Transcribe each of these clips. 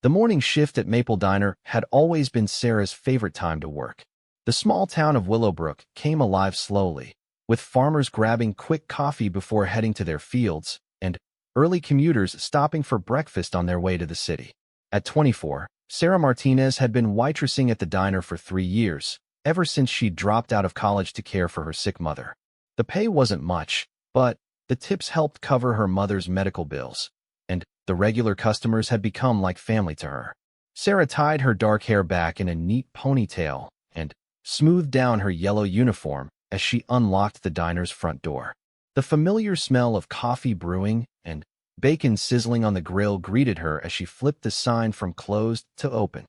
The morning shift at Maple Diner had always been Sarah's favorite time to work. The small town of Willowbrook came alive slowly, with farmers grabbing quick coffee before heading to their fields, and early commuters stopping for breakfast on their way to the city. At 24, Sarah Martinez had been waitressing at the diner for 3 years, ever since she'd dropped out of college to care for her sick mother. The pay wasn't much, but the tips helped cover her mother's medical bills, and the regular customers had become like family to her. Sarah tied her dark hair back in a neat ponytail and smoothed down her yellow uniform as she unlocked the diner's front door. The familiar smell of coffee brewing and bacon sizzling on the grill greeted her as she flipped the sign from closed to open.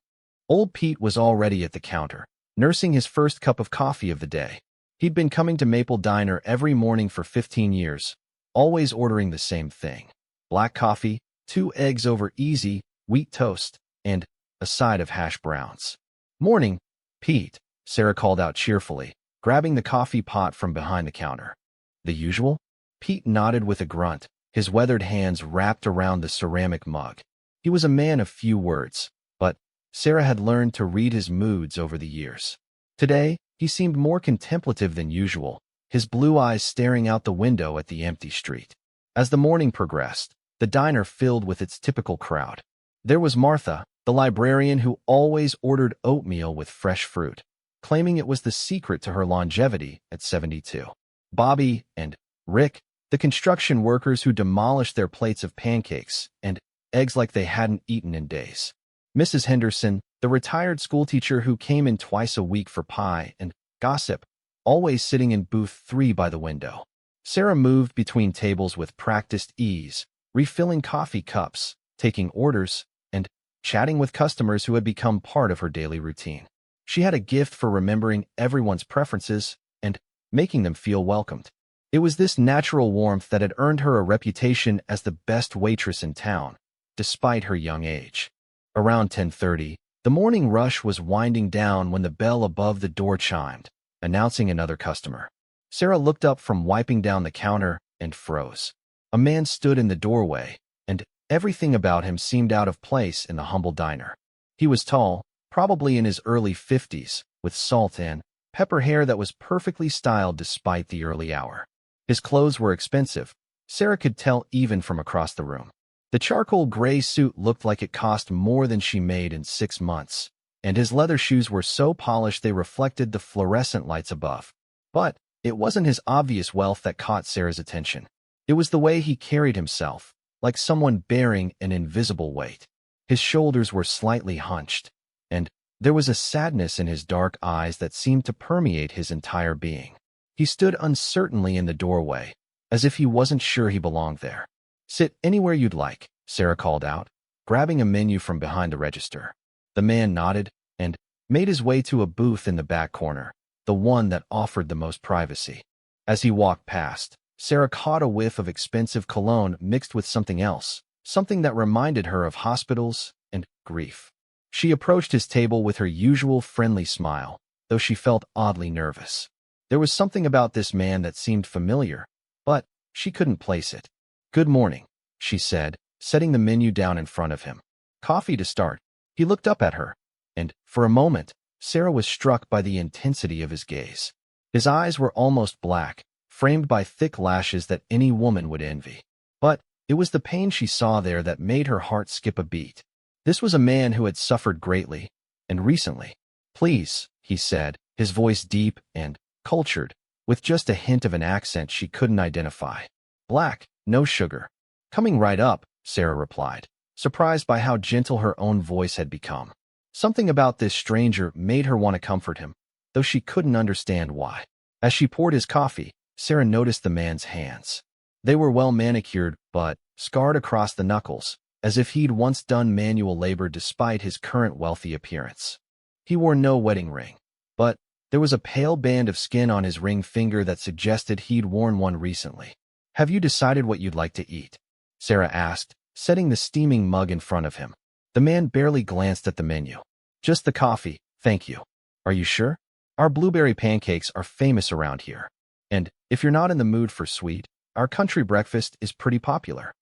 Old Pete was already at the counter, nursing his first cup of coffee of the day. He'd been coming to Maple Diner every morning for 15 years, always ordering the same thing: black coffee, 2 eggs over easy, wheat toast, and a side of hash browns. "Morning, Pete," Sarah called out cheerfully, grabbing the coffee pot from behind the counter. "The usual?" Pete nodded with a grunt, his weathered hands wrapped around the ceramic mug. He was a man of few words, but Sarah had learned to read his moods over the years. Today, he seemed more contemplative than usual, his blue eyes staring out the window at the empty street. As the morning progressed, the diner filled with its typical crowd. There was Martha, the librarian who always ordered oatmeal with fresh fruit, claiming it was the secret to her longevity at 72. Bobby and Rick, the construction workers who demolished their plates of pancakes and eggs like they hadn't eaten in days. Mrs. Henderson, the retired schoolteacher who came in twice a week for pie and gossip, always sitting in booth 3 by the window. Sarah moved between tables with practiced ease, refilling coffee cups, taking orders, and chatting with customers who had become part of her daily routine. She had a gift for remembering everyone's preferences and making them feel welcomed. It was this natural warmth that had earned her a reputation as the best waitress in town, despite her young age. Around 10:30, the morning rush was winding down when the bell above the door chimed, announcing another customer. Sarah looked up from wiping down the counter and froze. A man stood in the doorway, and everything about him seemed out of place in the humble diner. He was tall, probably in his early 50s, with salt and pepper hair that was perfectly styled despite the early hour. His clothes were expensive. Sarah could tell even from across the room. The charcoal gray suit looked like it cost more than she made in 6 months, and his leather shoes were so polished they reflected the fluorescent lights above. But it wasn't his obvious wealth that caught Sarah's attention. It was the way he carried himself, like someone bearing an invisible weight. His shoulders were slightly hunched, and there was a sadness in his dark eyes that seemed to permeate his entire being. He stood uncertainly in the doorway, as if he wasn't sure he belonged there. "Sit anywhere you'd like," Sarah called out, grabbing a menu from behind the register. The man nodded and made his way to a booth in the back corner, the one that offered the most privacy. As he walked past, Sarah caught a whiff of expensive cologne mixed with something else, something that reminded her of hospitals and grief. She approached his table with her usual friendly smile, though she felt oddly nervous. There was something about this man that seemed familiar, but she couldn't place it. "Good morning," she said, setting the menu down in front of him. "Coffee to start." He looked up at her, and for a moment, Sarah was struck by the intensity of his gaze. His eyes were almost black, framed by thick lashes that any woman would envy. But it was the pain she saw there that made her heart skip a beat. This was a man who had suffered greatly, and recently. "Please," he said, his voice deep and cultured, with just a hint of an accent she couldn't identify. "Black, no sugar." "Coming right up," Sarah replied, surprised by how gentle her own voice had become. Something about this stranger made her want to comfort him, though she couldn't understand why. As she poured his coffee, Sarah noticed the man's hands. They were well manicured, but scarred across the knuckles, as if he'd once done manual labor despite his current wealthy appearance. He wore no wedding ring, but there was a pale band of skin on his ring finger that suggested he'd worn one recently. "Have you decided what you'd like to eat?" Sarah asked, setting the steaming mug in front of him. The man barely glanced at the menu. "Just the coffee, thank you." "Are you sure? Our blueberry pancakes are famous around here. And if you're not in the mood for sweet, our country breakfast is pretty popular."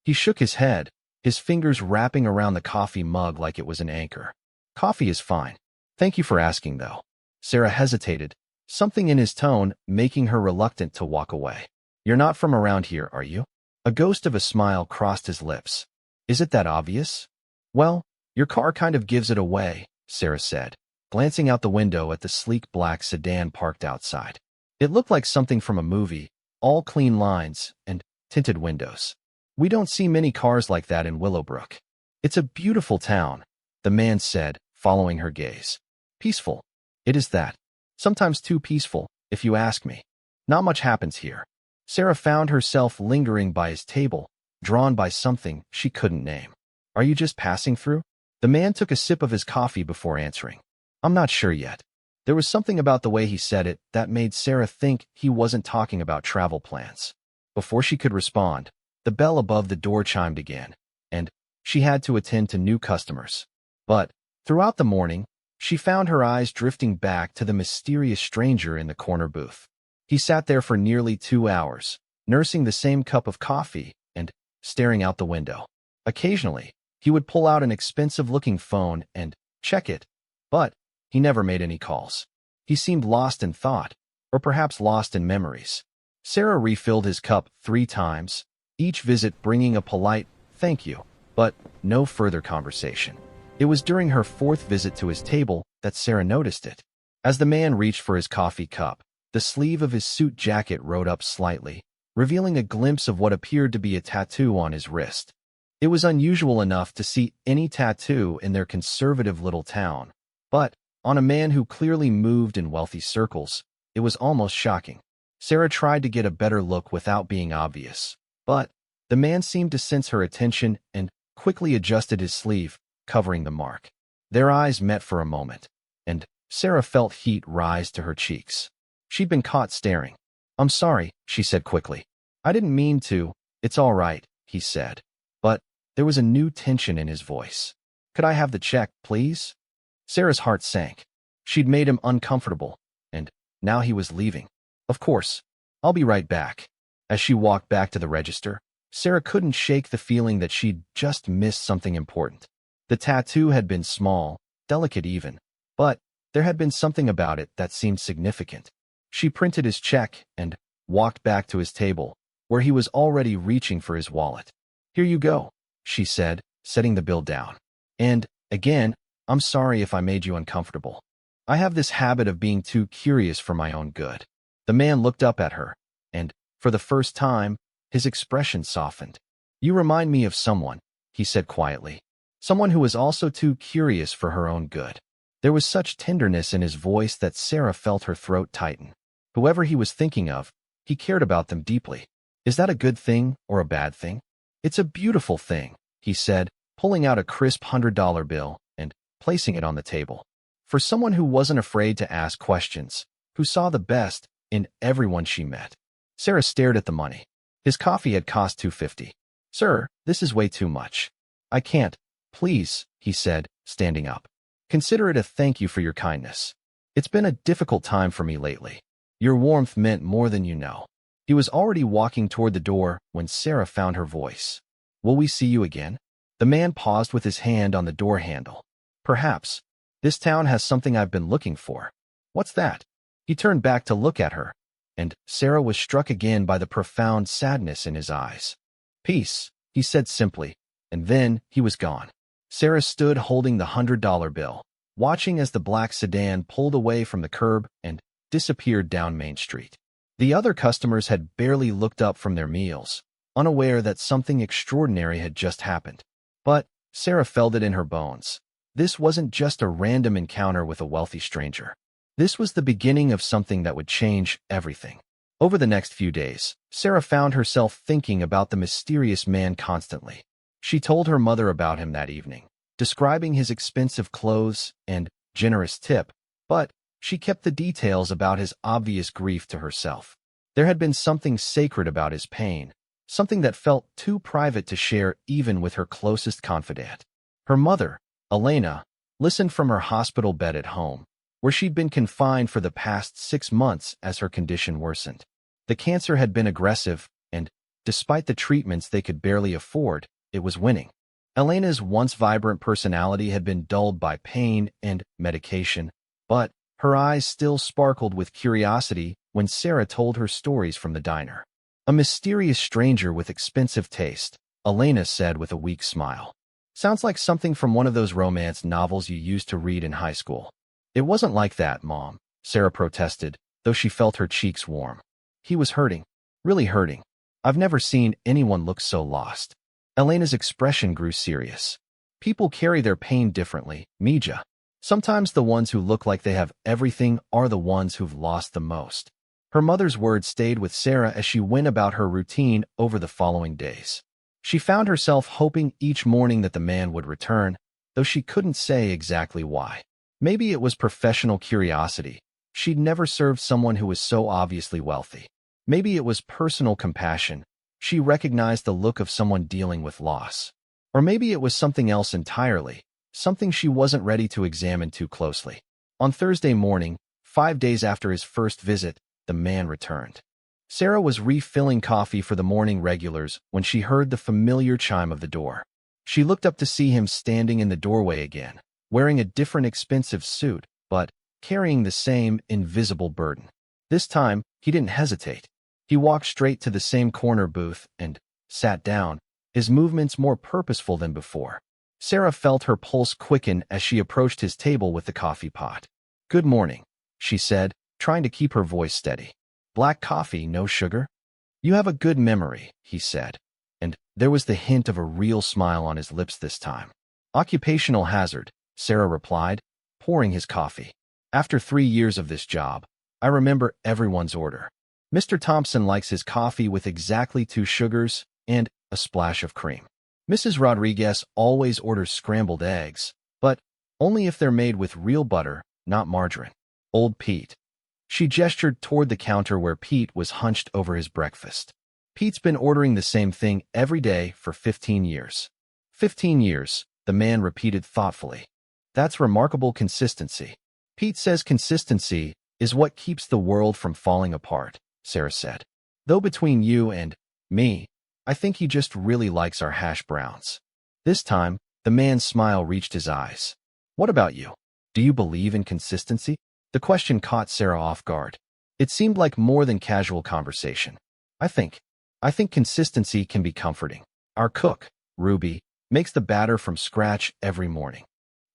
He shook his head, his fingers wrapping around the coffee mug like it was an anchor. Coffee is fine. Thank you for asking, though. Sarah hesitated, something in his tone making her reluctant to walk away. You're not from around here, are you? A ghost of a smile crossed his lips. Is it that obvious? Well, your car kind of gives it away, Sarah said, glancing out the window at the sleek black sedan parked outside. It looked like something from a movie, all clean lines and tinted windows. We don't see many cars like that in Willowbrook. It's a beautiful town, the man said, following her gaze. Peaceful. It is that. Sometimes too peaceful, if you ask me. Not much happens here. Sarah found herself lingering by his table, drawn by something she couldn't name. Are you just passing through? The man took a sip of his coffee before answering. I'm not sure yet. There was something about the way he said it that made Sarah think he wasn't talking about travel plans. Before she could respond, the bell above the door chimed again, and she had to attend to new customers. But throughout the morning, she found her eyes drifting back to the mysterious stranger in the corner booth. He sat there for nearly 2 hours, nursing the same cup of coffee and staring out the window. Occasionally, he would pull out an expensive-looking phone and check it, but he never made any calls. He seemed lost in thought, or perhaps lost in memories. Sarah refilled his cup 3 times, each visit bringing a polite thank you, but no further conversation. It was during her 4th visit to his table that Sarah noticed it. As the man reached for his coffee cup, the sleeve of his suit jacket rode up slightly, revealing a glimpse of what appeared to be a tattoo on his wrist. It was unusual enough to see any tattoo in their conservative little town, but on a man who clearly moved in wealthy circles, it was almost shocking. Sarah tried to get a better look without being obvious, but the man seemed to sense her attention and quickly adjusted his sleeve, covering the mark. Their eyes met for a moment, and Sarah felt heat rise to her cheeks. She'd been caught staring. I'm sorry, she said quickly. I didn't mean to. It's all right, he said. But there was a new tension in his voice. Could I have the check, please? Sarah's heart sank. She'd made him uncomfortable, and now he was leaving. Of course. I'll be right back. As she walked back to the register, Sarah couldn't shake the feeling that she'd just missed something important. The tattoo had been small, delicate even, but there had been something about it that seemed significant. She printed his check and walked back to his table, where he was already reaching for his wallet. Here you go, she said, setting the bill down. And, again, I'm sorry if I made you uncomfortable. I have this habit of being too curious for my own good. The man looked up at her, and, for the first time, his expression softened. You remind me of someone, he said quietly. Someone who was also too curious for her own good. There was such tenderness in his voice that Sarah felt her throat tighten. Whoever he was thinking of, he cared about them deeply. Is that a good thing or a bad thing? It's a beautiful thing, he said, pulling out a crisp $100 bill and placing it on the table. For someone who wasn't afraid to ask questions, who saw the best in everyone she met. Sarah stared at the money. His coffee had cost $2.50. Sir, this is way too much. I can't. Please, he said, standing up. Consider it a thank you for your kindness. It's been a difficult time for me lately. Your warmth meant more than you know. He was already walking toward the door when Sarah found her voice. Will we see you again? The man paused with his hand on the door handle. Perhaps. This town has something I've been looking for. What's that? He turned back to look at her, and Sarah was struck again by the profound sadness in his eyes. Peace, he said simply, and then he was gone. Sarah stood holding the $100 bill, watching as the black sedan pulled away from the curb and disappeared down Main Street. The other customers had barely looked up from their meals, unaware that something extraordinary had just happened. But Sarah felt it in her bones. This wasn't just a random encounter with a wealthy stranger. This was the beginning of something that would change everything. Over the next few days, Sarah found herself thinking about the mysterious man constantly. She told her mother about him that evening, describing his expensive clothes and generous tip, but she kept the details about his obvious grief to herself. There had been something sacred about his pain, something that felt too private to share even with her closest confidant. Her mother, Elena, listened from her hospital bed at home, where she'd been confined for the past 6 months as her condition worsened. The cancer had been aggressive, and despite the treatments they could barely afford, it was winning. Elena's once vibrant personality had been dulled by pain and medication, but her eyes still sparkled with curiosity when Sarah told her stories from the diner. A mysterious stranger with expensive taste, Elena said with a weak smile. Sounds like something from one of those romance novels you used to read in high school. It wasn't like that, Mom, Sarah protested, though she felt her cheeks warm. He was hurting, really hurting. I've never seen anyone look so lost. Elena's expression grew serious. People carry their pain differently, Mija. Sometimes the ones who look like they have everything are the ones who've lost the most. Her mother's words stayed with Sarah as she went about her routine over the following days. She found herself hoping each morning that the man would return, though she couldn't say exactly why. Maybe it was professional curiosity. She'd never served someone who was so obviously wealthy. Maybe it was personal compassion. She recognized the look of someone dealing with loss. Or maybe it was something else entirely, something she wasn't ready to examine too closely. On Thursday morning, 5 days after his first visit, the man returned. Sarah was refilling coffee for the morning regulars when she heard the familiar chime of the door. She looked up to see him standing in the doorway again, wearing a different expensive suit, but carrying the same invisible burden. This time, he didn't hesitate. He walked straight to the same corner booth and sat down, his movements more purposeful than before. Sarah felt her pulse quicken as she approached his table with the coffee pot. "Good morning," she said, trying to keep her voice steady. "Black coffee, no sugar?" "You have a good memory," he said, and there was the hint of a real smile on his lips this time. "Occupational hazard," Sarah replied, pouring his coffee. "After 3 years of this job, I remember everyone's order. Mr. Thompson likes his coffee with exactly 2 sugars and a splash of cream. Mrs. Rodriguez always orders scrambled eggs, but only if they're made with real butter, not margarine. Old Pete." She gestured toward the counter where Pete was hunched over his breakfast. "Pete's been ordering the same thing every day for 15 years. 15 years, the man repeated thoughtfully. "That's remarkable consistency." "Pete says consistency is what keeps the world from falling apart," Sarah said. "Though between you and me, I think he just really likes our hash browns." This time, the man's smile reached his eyes. "What about you? Do you believe in consistency?" The question caught Sarah off guard. It seemed like more than casual conversation. I think consistency can be comforting. Our cook, Ruby, makes the batter from scratch every morning.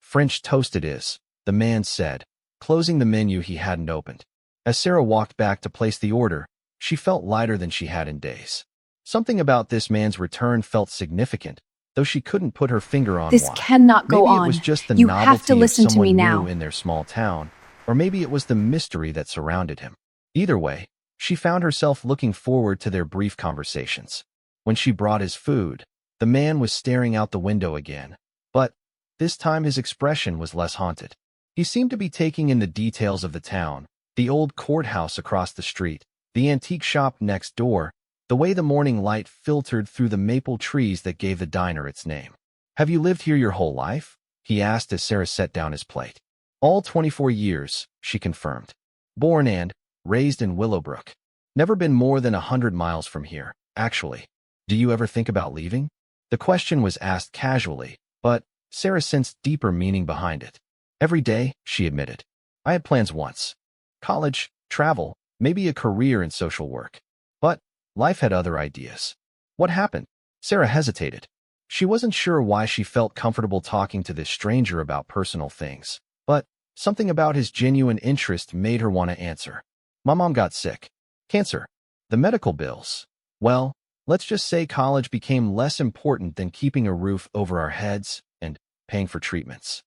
French toast it is," the man said, closing the menu he hadn't opened. As Sarah walked back to place the order, she felt lighter than she had in days. Something about this man's return felt significant, though she couldn't put her finger on This why. cannot go Maybe on. it was just the You have to novelty of listen to someone me new now. in their small town, or maybe it was the mystery that surrounded him. Either way, she found herself looking forward to their brief conversations. When she brought his food, the man was staring out the window again, but this time his expression was less haunted. He seemed to be taking in the details of the town, the old courthouse across the street, the antique shop next door, the way the morning light filtered through the maple trees that gave the diner its name. "Have you lived here your whole life?" he asked as Sarah set down his plate. "All 24 years, she confirmed. "Born and raised in Willowbrook. Never been more than 100 miles from here, actually. Do you ever think about leaving?" The question was asked casually, but Sarah sensed deeper meaning behind it. "Every day," she admitted. "I had plans once. College, travel, maybe a career in social work. But life had other ideas." "What happened?" Sarah hesitated. She wasn't sure why she felt comfortable talking to this stranger about personal things, but something about his genuine interest made her want to answer. "My mom got sick. Cancer. The medical bills. Well, let's just say college became less important than keeping a roof over our heads and paying for treatments."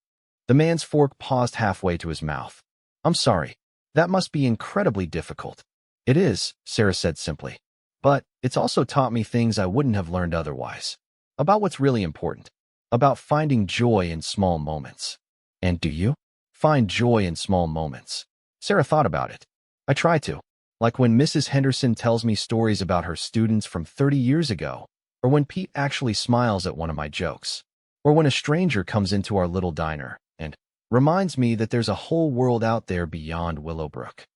The man's fork paused halfway to his mouth. "I'm sorry. That must be incredibly difficult." "It is," Sarah said simply. "But it's also taught me things I wouldn't have learned otherwise. About what's really important. About finding joy in small moments." "And do you find joy in small moments?" Sarah thought about it. "I try to. Like when Mrs. Henderson tells me stories about her students from 30 years ago, or when Pete actually smiles at one of my jokes, or when a stranger comes into our little diner and reminds me that there's a whole world out there beyond Willowbrook."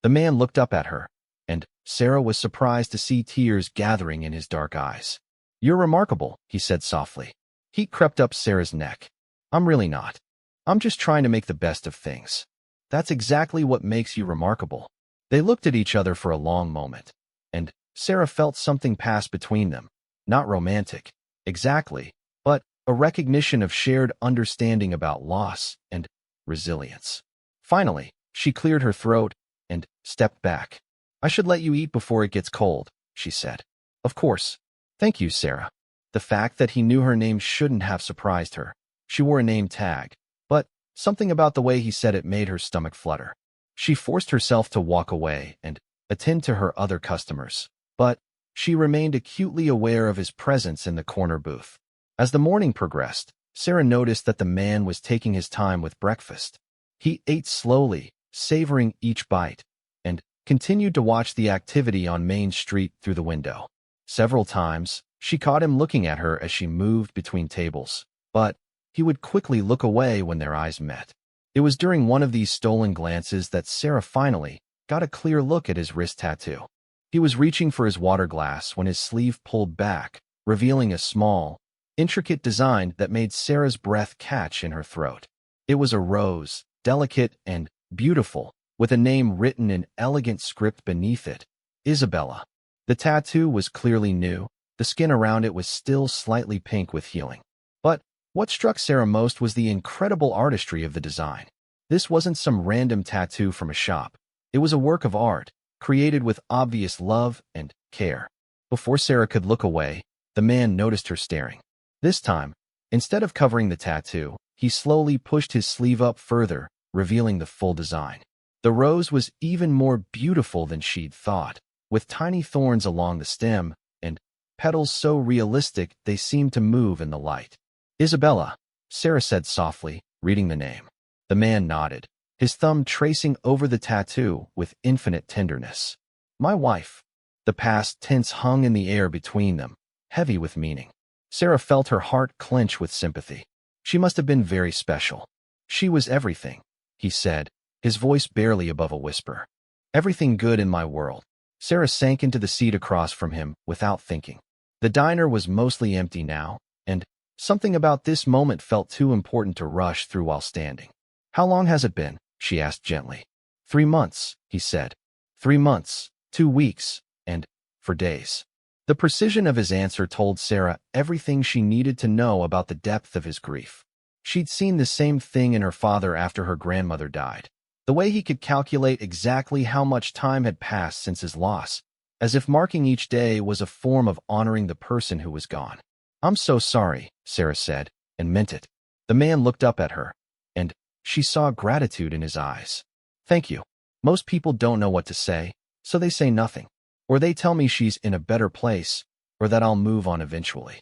The man looked up at her, and Sarah was surprised to see tears gathering in his dark eyes. "You're remarkable," he said softly. Heat crept up Sarah's neck. I'm really not. I'm just trying to make the best of things. That's exactly what makes you remarkable. They looked at each other for a long moment, and Sarah felt something pass between them. Not romantic, exactly, but a recognition of shared understanding about loss and resilience. Finally, she cleared her throat and stepped back. I should let you eat before it gets cold, she said. Of course. Thank you, Sarah. The fact that he knew her name shouldn't have surprised her. She wore a name tag, but something about the way he said it made her stomach flutter. She forced herself to walk away and attend to her other customers, but she remained acutely aware of his presence in the corner booth. As the morning progressed, Sarah noticed that the man was taking his time with breakfast. He ate slowly, savoring each bite, and continued to watch the activity on Main Street through the window. Several times, she caught him looking at her as she moved between tables, but he would quickly look away when their eyes met. It was during one of these stolen glances that Sarah finally got a clear look at his wrist tattoo. He was reaching for his water glass when his sleeve pulled back, revealing a small, intricate design that made Sarah's breath catch in her throat. It was a rose, delicate and beautiful, with a name written in elegant script beneath it, Isabella. The tattoo was clearly new. The skin around it was still slightly pink with healing. But what struck Sarah most was the incredible artistry of the design. This wasn't some random tattoo from a shop. It was a work of art, created with obvious love and care. Before Sarah could look away, the man noticed her staring. This time, instead of covering the tattoo, he slowly pushed his sleeve up further, revealing the full design. The rose was even more beautiful than she'd thought, with tiny thorns along the stem and petals so realistic they seemed to move in the light. Isabella, Sarah said softly, reading the name. The man nodded, his thumb tracing over the tattoo with infinite tenderness. My wife. The past tense hung in the air between them, heavy with meaning. Sarah felt her heart clench with sympathy. She must have been very special. She was everything, he said, his voice barely above a whisper. Everything good in my world. Sarah sank into the seat across from him without thinking. The diner was mostly empty now, and something about this moment felt too important to rush through while standing. How long has it been? She asked gently. 3 months, he said. 3 months, 2 weeks, and for days. The precision of his answer told Sarah everything she needed to know about the depth of his grief. She'd seen the same thing in her father after her grandmother died. The way he could calculate exactly how much time had passed since his loss, as if marking each day was a form of honoring the person who was gone. I'm so sorry, Sarah said, and meant it. The man looked up at her, and she saw gratitude in his eyes. Thank you. Most people don't know what to say, so they say nothing. Or they tell me she's in a better place, or that I'll move on eventually.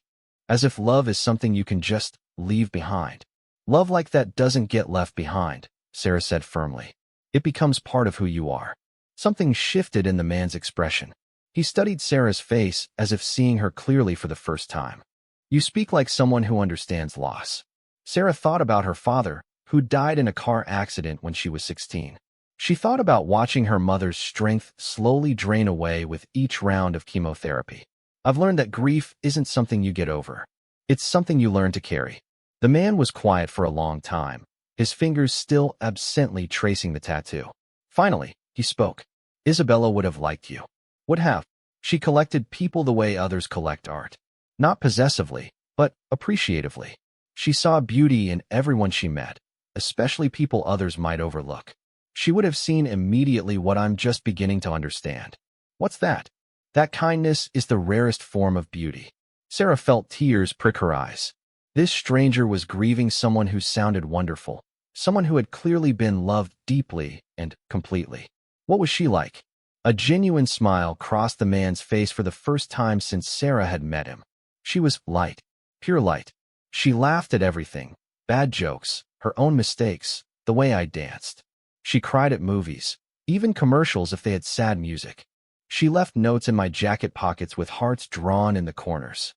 As if love is something you can just leave behind. Love like that doesn't get left behind, Sarah said firmly. It becomes part of who you are. Something shifted in the man's expression. He studied Sarah's face as if seeing her clearly for the first time. You speak like someone who understands loss. Sarah thought about her father, who died in a car accident when she was 16. She thought about watching her mother's strength slowly drain away with each round of chemotherapy. I've learned that grief isn't something you get over. It's something you learn to carry. The man was quiet for a long time, his fingers still absently tracing the tattoo. Finally, he spoke. Isabella would have liked you. Would have. She collected people the way others collect art. Not possessively, but appreciatively. She saw beauty in everyone she met, especially people others might overlook. She would have seen immediately what I'm just beginning to understand. What's that? That kindness is the rarest form of beauty. Sarah felt tears prick her eyes. This stranger was grieving someone who sounded wonderful, someone who had clearly been loved deeply and completely. What was she like? A genuine smile crossed the man's face for the first time since Sarah had met him. She was light, pure light. She laughed at everything, bad jokes, her own mistakes, the way I danced. She cried at movies, even commercials if they had sad music. She left notes in my jacket pockets with hearts drawn in the corners.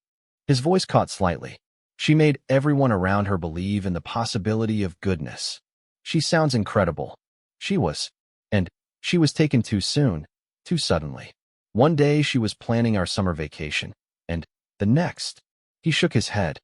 His voice caught slightly. She made everyone around her believe in the possibility of goodness. She sounds incredible. She was. And she was taken too soon, too suddenly. One day she was planning our summer vacation, and the next. He shook his head.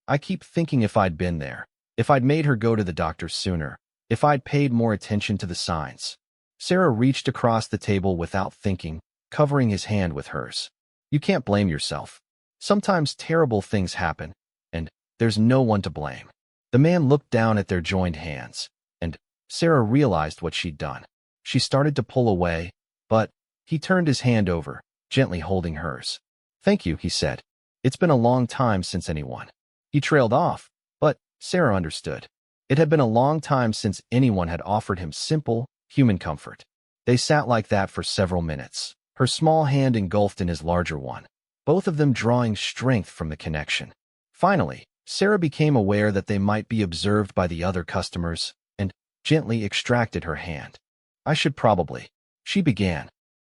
I keep thinking if I'd been there, if I'd made her go to the doctor sooner, if I'd paid more attention to the signs. Sarah reached across the table without thinking, covering his hand with hers. You can't blame yourself. Sometimes terrible things happen, and there's no one to blame. The man looked down at their joined hands, and Sarah realized what she'd done. She started to pull away, but he turned his hand over, gently holding hers. Thank you, he said. It's been a long time since anyone. He trailed off, but Sarah understood. It had been a long time since anyone had offered him simple, human comfort. They sat like that for several minutes, her small hand engulfed in his larger one, both of them drawing strength from the connection. Finally, Sarah became aware that they might be observed by the other customers and gently extracted her hand. I should probably, she began.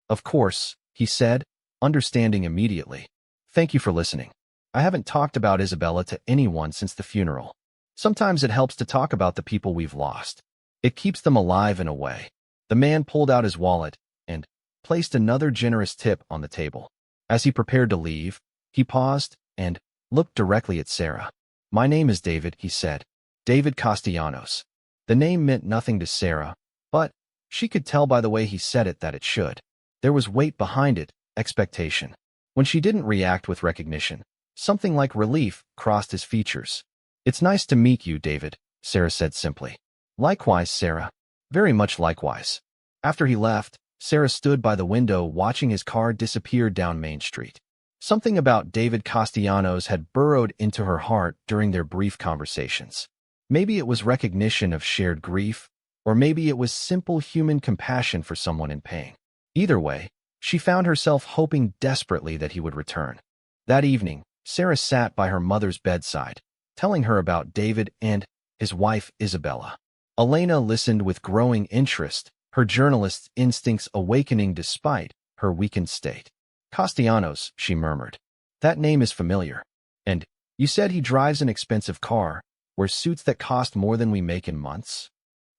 Of course, he said, understanding immediately. Thank you for listening. I haven't talked about Isabella to anyone since the funeral. Sometimes it helps to talk about the people we've lost. It keeps them alive in a way. The man pulled out his wallet and placed another generous tip on the table. As he prepared to leave, he paused and looked directly at Sarah. My name is David, he said. David Castellanos. The name meant nothing to Sarah, but she could tell by the way he said it that it should. There was weight behind it, expectation. When she didn't react with recognition, something like relief crossed his features. It's nice to meet you, David, Sarah said simply. Likewise, Sarah. Very much likewise. After he left, Sarah stood by the window watching his car disappear down Main Street. Something about David Castellanos had burrowed into her heart during their brief conversations. Maybe it was recognition of shared grief, or maybe it was simple human compassion for someone in pain. Either way, she found herself hoping desperately that he would return. That evening, Sarah sat by her mother's bedside, telling her about David and his wife Isabella. Elena listened with growing interest, her journalist's instincts awakening despite her weakened state. Castellanos, she murmured. That name is familiar. And you said he drives an expensive car, wears suits that cost more than we make in months?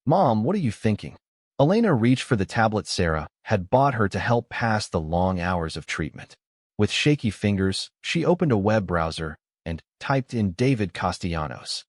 Mom, what are you thinking? Elena reached for the tablet Sarah had bought her to help pass the long hours of treatment. With shaky fingers, she opened a web browser and typed in David Castellanos.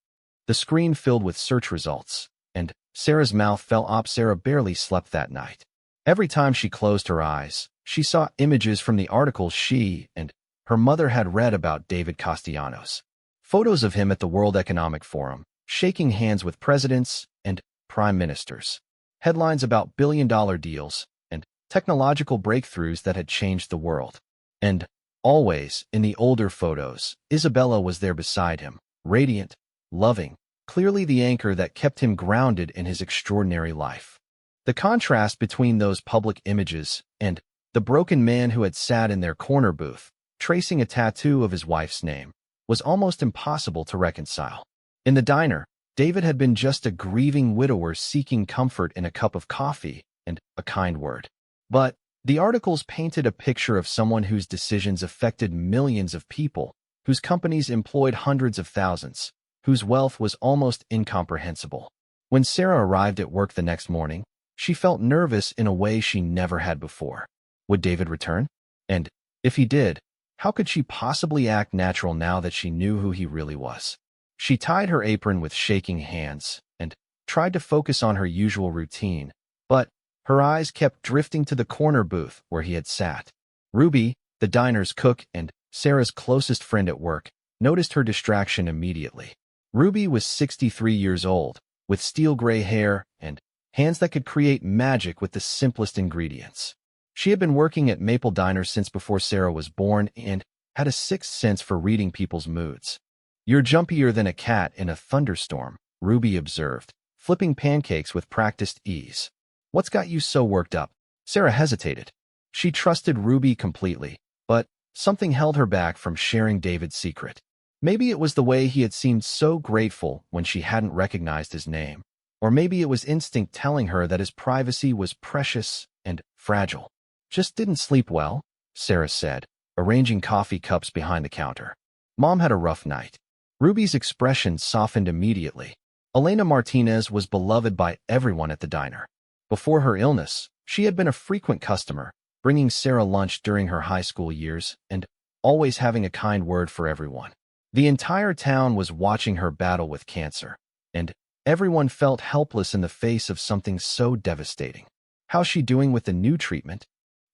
The screen filled with search results, and Sarah's mouth fell off. Sarah barely slept that night. Every time she closed her eyes, she saw images from the articles she and her mother had read about David Castellanos. Photos of him at the World Economic Forum, shaking hands with presidents and prime ministers. Headlines about billion-dollar deals and technological breakthroughs that had changed the world. And always, in the older photos, Isabella was there beside him, radiant, loving, clearly the anchor that kept him grounded in his extraordinary life. The contrast between those public images and the broken man who had sat in their corner booth, tracing a tattoo of his wife's name, was almost impossible to reconcile. In the diner, David had been just a grieving widower seeking comfort in a cup of coffee and a kind word. But the articles painted a picture of someone whose decisions affected millions of people, whose companies employed hundreds of thousands, whose wealth was almost incomprehensible. When Sarah arrived at work the next morning, she felt nervous in a way she never had before. Would David return? And if he did, how could she possibly act natural now that she knew who he really was? She tied her apron with shaking hands and tried to focus on her usual routine, but her eyes kept drifting to the corner booth where he had sat. Ruby, the diner's cook and Sarah's closest friend at work, noticed her distraction immediately. Ruby was 63 years old, with steel gray hair and hands that could create magic with the simplest ingredients. She had been working at Maple Diner since before Sarah was born and had a sixth sense for reading people's moods. You're jumpier than a cat in a thunderstorm, Ruby observed, flipping pancakes with practiced ease. What's got you so worked up? Sarah hesitated. She trusted Ruby completely, but something held her back from sharing David's secret. Maybe it was the way he had seemed so grateful when she hadn't recognized his name, or maybe it was instinct telling her that his privacy was precious and fragile. Just didn't sleep well, Sarah said, arranging coffee cups behind the counter. Mom had a rough night. Ruby's expression softened immediately. Elena Martinez was beloved by everyone at the diner. Before her illness, she had been a frequent customer, bringing Sarah lunch during her high school years and always having a kind word for everyone. The entire town was watching her battle with cancer, and everyone felt helpless in the face of something so devastating. How's she doing with the new treatment?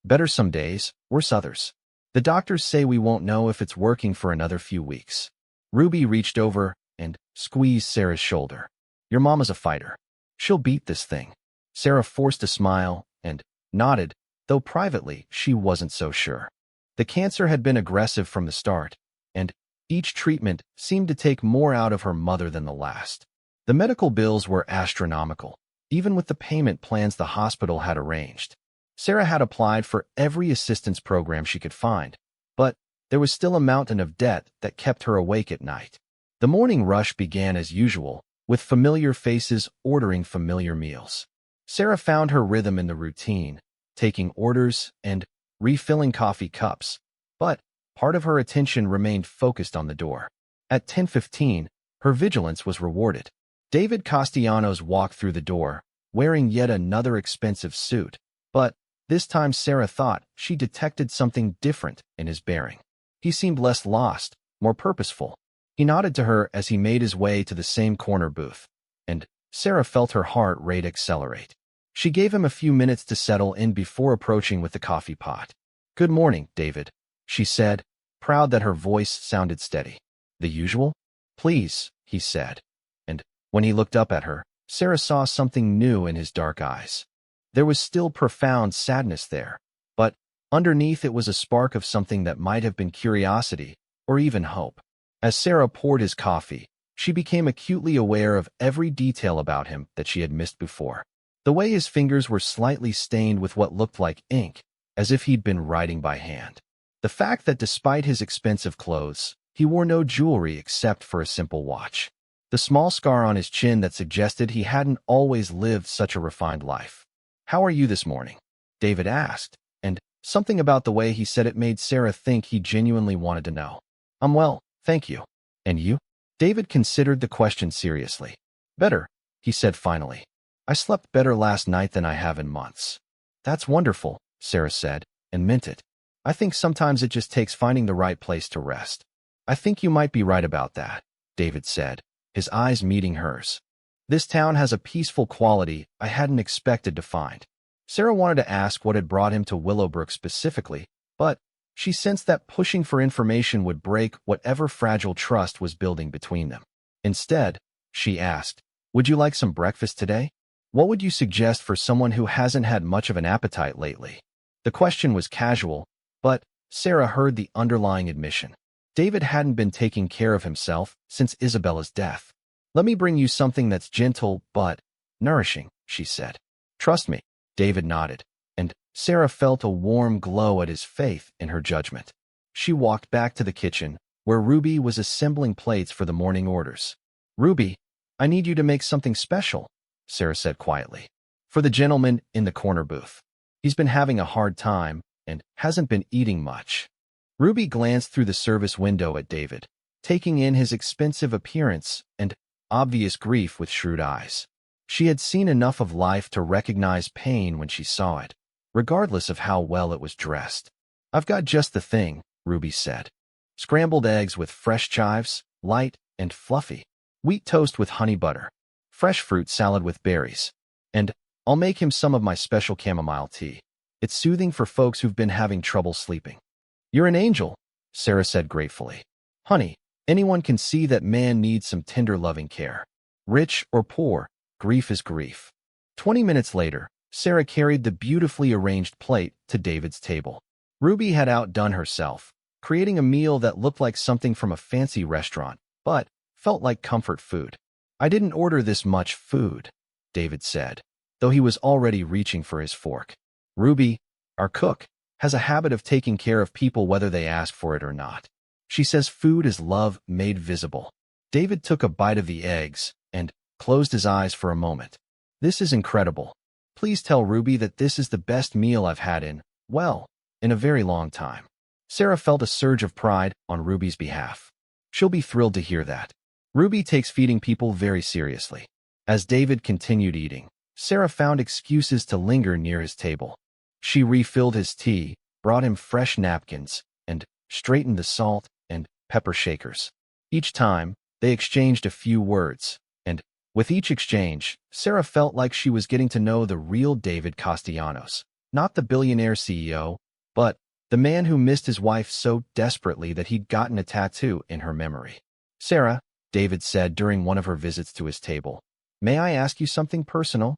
Better some days, worse others. The doctors say we won't know if it's working for another few weeks. Ruby reached over and squeezed Sarah's shoulder. Your mama's a fighter. She'll beat this thing. Sarah forced a smile and nodded, though privately she wasn't so sure. The cancer had been aggressive from the start, and each treatment seemed to take more out of her mother than the last. The medical bills were astronomical, even with the payment plans the hospital had arranged. Sarah had applied for every assistance program she could find, but there was still a mountain of debt that kept her awake at night. The morning rush began as usual, with familiar faces ordering familiar meals. Sarah found her rhythm in the routine, taking orders and refilling coffee cups, but part of her attention remained focused on the door. At 10:15, her vigilance was rewarded. David Castellanos walked through the door, wearing yet another expensive suit, but this time Sarah thought she detected something different in his bearing. He seemed less lost, more purposeful. He nodded to her as he made his way to the same corner booth, and Sarah felt her heart rate accelerate. She gave him a few minutes to settle in before approaching with the coffee pot. Good morning, David, she said, proud that her voice sounded steady. The usual? Please, he said. And when he looked up at her, Sarah saw something new in his dark eyes. There was still profound sadness there, but underneath it was a spark of something that might have been curiosity or even hope. As Sarah poured his coffee, she became acutely aware of every detail about him that she had missed before. The way his fingers were slightly stained with what looked like ink, as if he'd been writing by hand. The fact that despite his expensive clothes, he wore no jewelry except for a simple watch. The small scar on his chin that suggested he hadn't always lived such a refined life. How are you this morning? David asked, and something about the way he said it made Sarah think he genuinely wanted to know. I'm well, thank you. And you? David considered the question seriously. Better, he said finally. I slept better last night than I have in months. That's wonderful, Sarah said, and meant it. I think sometimes it just takes finding the right place to rest. I think you might be right about that, David said, his eyes meeting hers. This town has a peaceful quality I hadn't expected to find. Sarah wanted to ask what had brought him to Willowbrook specifically, but she sensed that pushing for information would break whatever fragile trust was building between them. Instead, she asked, would you like some breakfast today? What would you suggest for someone who hasn't had much of an appetite lately? The question was casual, but Sarah heard the underlying admission. David hadn't been taking care of himself since Isabella's death. Let me bring you something that's gentle but nourishing, she said. Trust me, David nodded, and Sarah felt a warm glow at his faith in her judgment. She walked back to the kitchen, where Ruby was assembling plates for the morning orders. Ruby, I need you to make something special, Sarah said quietly. For the gentleman in the corner booth. He's been having a hard time and hasn't been eating much. Ruby glanced through the service window at David, taking in his expensive appearance and obvious grief with shrewd eyes. She had seen enough of life to recognize pain when she saw it, regardless of how well it was dressed. I've got just the thing, Ruby said. Scrambled eggs with fresh chives, light and fluffy. Wheat toast with honey butter. Fresh fruit salad with berries. And I'll make him some of my special chamomile tea. It's soothing for folks who've been having trouble sleeping. You're an angel, Sarah said gratefully. Honey, anyone can see that man needs some tender loving care. Rich or poor, grief is grief. 20 minutes later, Sarah carried the beautifully arranged plate to David's table. Ruby had outdone herself, creating a meal that looked like something from a fancy restaurant, but felt like comfort food. I didn't order this much food, David said, though he was already reaching for his fork. Ruby, our cook, has a habit of taking care of people whether they ask for it or not. She says food is love made visible. David took a bite of the eggs and closed his eyes for a moment. This is incredible. Please tell Ruby that this is the best meal I've had in a very long time. Sarah felt a surge of pride on Ruby's behalf. She'll be thrilled to hear that. Ruby takes feeding people very seriously. As David continued eating, Sarah found excuses to linger near his table. She refilled his tea, brought him fresh napkins, and straightened the salt and pepper shakers. Each time, they exchanged a few words, and with each exchange, Sarah felt like she was getting to know the real David Castellanos, not the billionaire CEO, but the man who missed his wife so desperately that he'd gotten a tattoo in her memory. "Sarah," David said during one of her visits to his table, "may I ask you something personal?"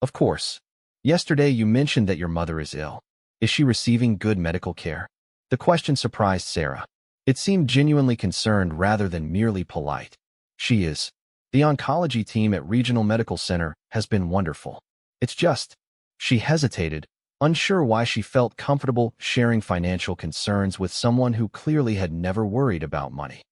"Of course. Yesterday you mentioned that your mother is ill. Is she receiving good medical care?" The question surprised Sarah. It seemed genuinely concerned rather than merely polite. "She is. The oncology team at Regional Medical Center has been wonderful. It's just—" She hesitated, unsure why she felt comfortable sharing financial concerns with someone who clearly had never worried about money.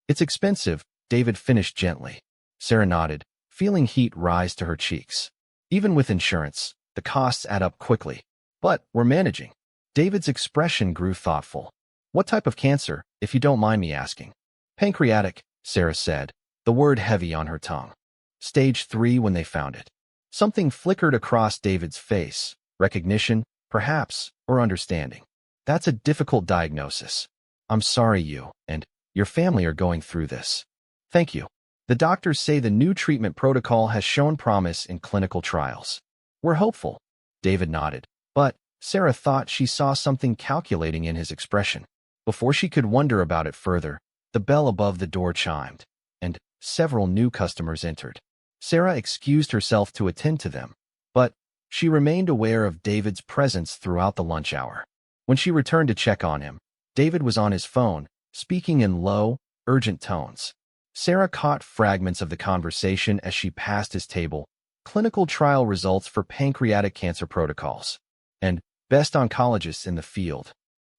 "It's expensive," David finished gently. Sarah nodded, feeling heat rise to her cheeks. "Even with insurance, the costs add up quickly. But we're managing." David's expression grew thoughtful. "What type of cancer, if you don't mind me asking?" "Pancreatic," Sarah said, the word heavy on her tongue. "Stage 3 when they found it." Something flickered across David's face. Recognition, perhaps, or understanding. "That's a difficult diagnosis. I'm sorry you and your family are going through this." "Thank you. The doctors say the new treatment protocol has shown promise in clinical trials." "We're hopeful." David nodded, but Sarah thought she saw something calculating in his expression. Before she could wonder about it further, the bell above the door chimed, and several new customers entered. Sarah excused herself to attend to them, but she remained aware of David's presence throughout the lunch hour. When she returned to check on him, David was on his phone, speaking in low, urgent tones. Sarah caught fragments of the conversation as she passed his table: clinical trial results for pancreatic cancer protocols, and best oncologists in the field.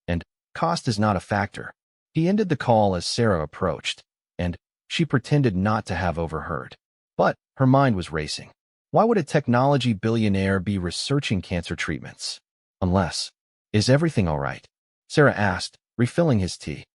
And cost is not a factor. He ended the call as Sarah approached, and she pretended not to have overheard. But her mind was racing. Why would a technology billionaire be researching cancer treatments? Unless— "Is everything all right?" Sarah asked, refilling his tea.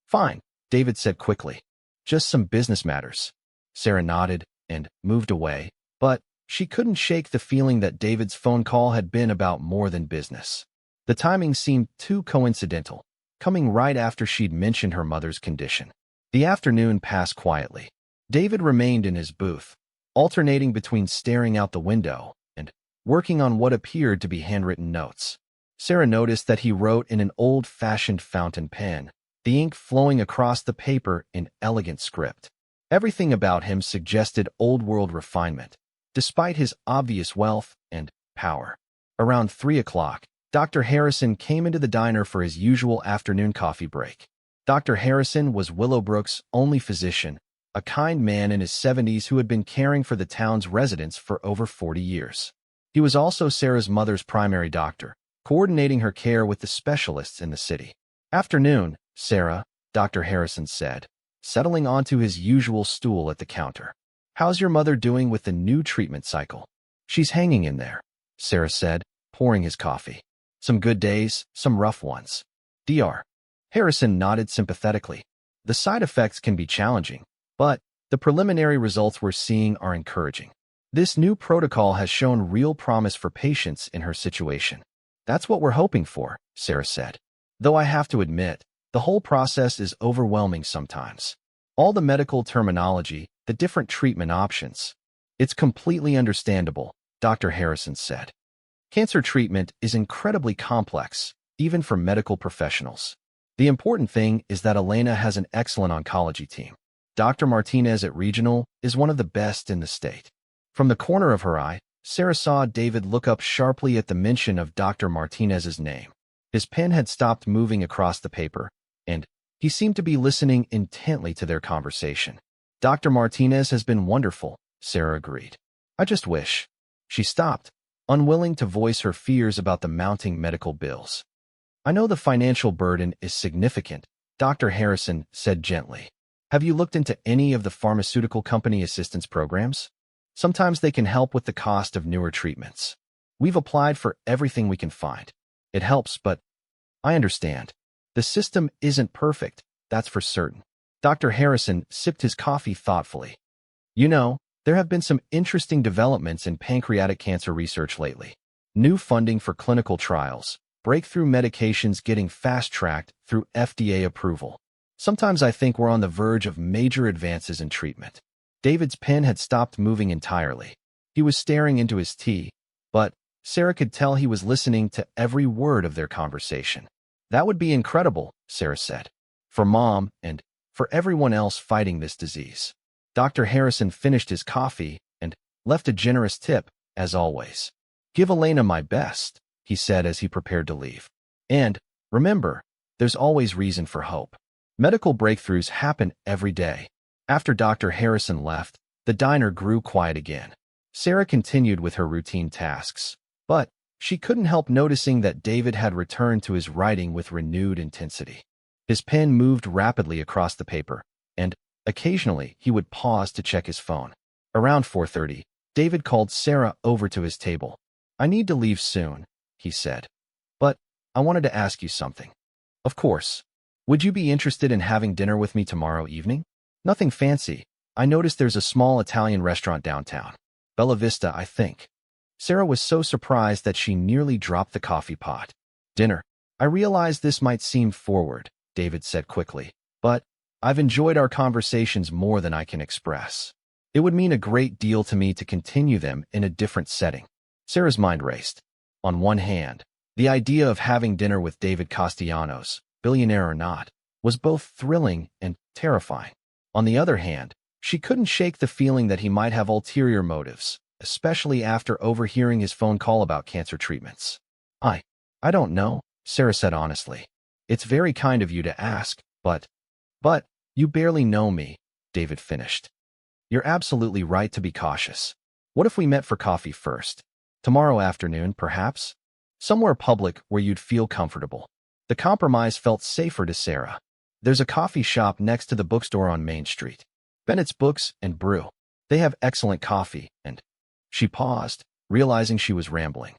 "Fine," David said quickly. "Just some business matters." Sarah nodded and moved away, but she couldn't shake the feeling that David's phone call had been about more than business. The timing seemed too coincidental, coming right after she'd mentioned her mother's condition. The afternoon passed quietly. David remained in his booth, alternating between staring out the window and working on what appeared to be handwritten notes. Sarah noticed that he wrote in an old-fashioned fountain pen, the ink flowing across the paper in elegant script. Everything about him suggested old-world refinement, despite his obvious wealth and power. Around 3 o'clock, Dr. Harrison came into the diner for his usual afternoon coffee break. Dr. Harrison was Willowbrook's only physician, a kind man in his 70s who had been caring for the town's residents for over 40 years. He was also Sarah's mother's primary doctor, coordinating her care with the specialists in the city. "Afternoon, Sarah," Dr. Harrison said, settling onto his usual stool at the counter. "How's your mother doing with the new treatment cycle?" "She's hanging in there," Sarah said, pouring his coffee. "Some good days, some rough ones." Dr. Harrison nodded sympathetically. "The side effects can be challenging, but the preliminary results we're seeing are encouraging. This new protocol has shown real promise for patients in her situation." "That's what we're hoping for," Sarah said. "Though I have to admit, the whole process is overwhelming sometimes. All the medical terminology, the different treatment options." "It's completely understandable," Dr. Harrison said. "Cancer treatment is incredibly complex, even for medical professionals. The important thing is that Elena has an excellent oncology team. Dr. Martinez at Regional is one of the best in the state." From the corner of her eye, Sarah saw David look up sharply at the mention of Dr. Martinez's name. His pen had stopped moving across the paper, and he seemed to be listening intently to their conversation. "Dr. Martinez has been wonderful," Sarah agreed. "I just wish—" She stopped, unwilling to voice her fears about the mounting medical bills. "I know the financial burden is significant," Dr. Harrison said gently. "Have you looked into any of the pharmaceutical company assistance programs? Sometimes they can help with the cost of newer treatments. We've applied for everything we can find. It helps, but I understand. The system isn't perfect, that's for certain." Dr. Harrison sipped his coffee thoughtfully. "You know, there have been some interesting developments in pancreatic cancer research lately. New funding for clinical trials, breakthrough medications getting fast-tracked through FDA approval. Sometimes I think we're on the verge of major advances in treatment. David's pen had stopped moving entirely. He was staring into his tea, but Sarah could tell he was listening to every word of their conversation. That would be incredible, Sarah said. For Mom and for everyone else fighting this disease. Dr. Harrison finished his coffee and left a generous tip, as always. Give Elena my best, he said as he prepared to leave. And remember, there's always reason for hope. Medical breakthroughs happen every day. After Dr. Harrison left, the diner grew quiet again. Sarah continued with her routine tasks, but she couldn't help noticing that David had returned to his writing with renewed intensity. His pen moved rapidly across the paper, and occasionally he would pause to check his phone. Around 4:30, David called Sarah over to his table. I need to leave soon, he said. But I wanted to ask you something. Of course. Would you be interested in having dinner with me tomorrow evening? Nothing fancy. I noticed there's a small Italian restaurant downtown. Bella Vista, I think. Sarah was so surprised that she nearly dropped the coffee pot. Dinner. I realize this might seem forward, David said quickly, but I've enjoyed our conversations more than I can express. It would mean a great deal to me to continue them in a different setting. Sarah's mind raced. On one hand, the idea of having dinner with David Castellanos, billionaire or not, was both thrilling and terrifying. On the other hand, she couldn't shake the feeling that he might have ulterior motives, especially after overhearing his phone call about cancer treatments. I don't know, Sarah said honestly. It's very kind of you to ask, but you barely know me, David finished. You're absolutely right to be cautious. What if we met for coffee first? Tomorrow afternoon, perhaps? Somewhere public where you'd feel comfortable. The compromise felt safer to Sarah. There's a coffee shop next to the bookstore on Main Street. Bennett's Books and Brew. They have excellent coffee, and she paused, realizing she was rambling.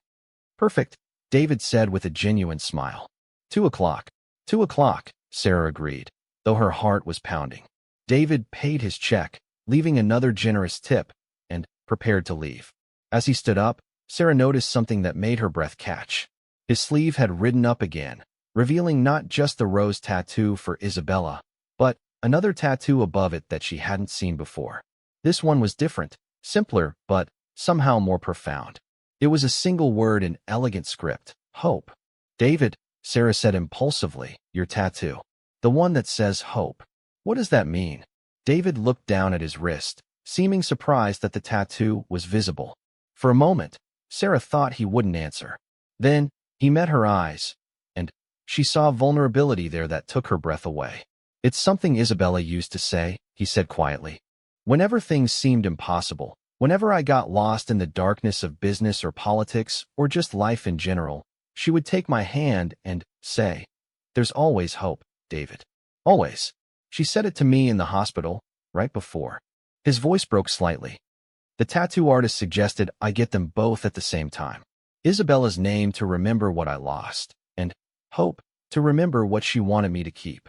Perfect, David said with a genuine smile. 2:00. 2:00, Sarah agreed, though her heart was pounding. David paid his check, leaving another generous tip, and prepared to leave. As he stood up, Sarah noticed something that made her breath catch. His sleeve had ridden up again, revealing not just the rose tattoo for Isabella, but another tattoo above it that she hadn't seen before. This one was different, simpler, but somehow more profound. It was a single word in elegant script, hope. David, Sarah said impulsively, your tattoo. The one that says hope. What does that mean? David looked down at his wrist, seeming surprised that the tattoo was visible. For a moment, Sarah thought he wouldn't answer. Then, he met her eyes, and she saw vulnerability there that took her breath away. It's something Isabella used to say, he said quietly. Whenever things seemed impossible, whenever I got lost in the darkness of business or politics or just life in general, she would take my hand and say, there's always hope, David. Always. She said it to me in the hospital, right before. His voice broke slightly. The tattoo artist suggested I get them both at the same time. Isabella's name to remember what I lost, and hope to remember what she wanted me to keep.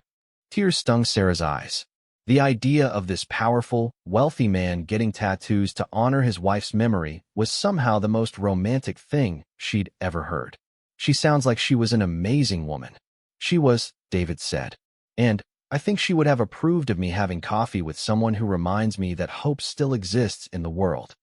Tears stung Sarah's eyes. The idea of this powerful, wealthy man getting tattoos to honor his wife's memory was somehow the most romantic thing she'd ever heard. She sounds like she was an amazing woman. She was, David said. And I think she would have approved of me having coffee with someone who reminds me that hope still exists in the world.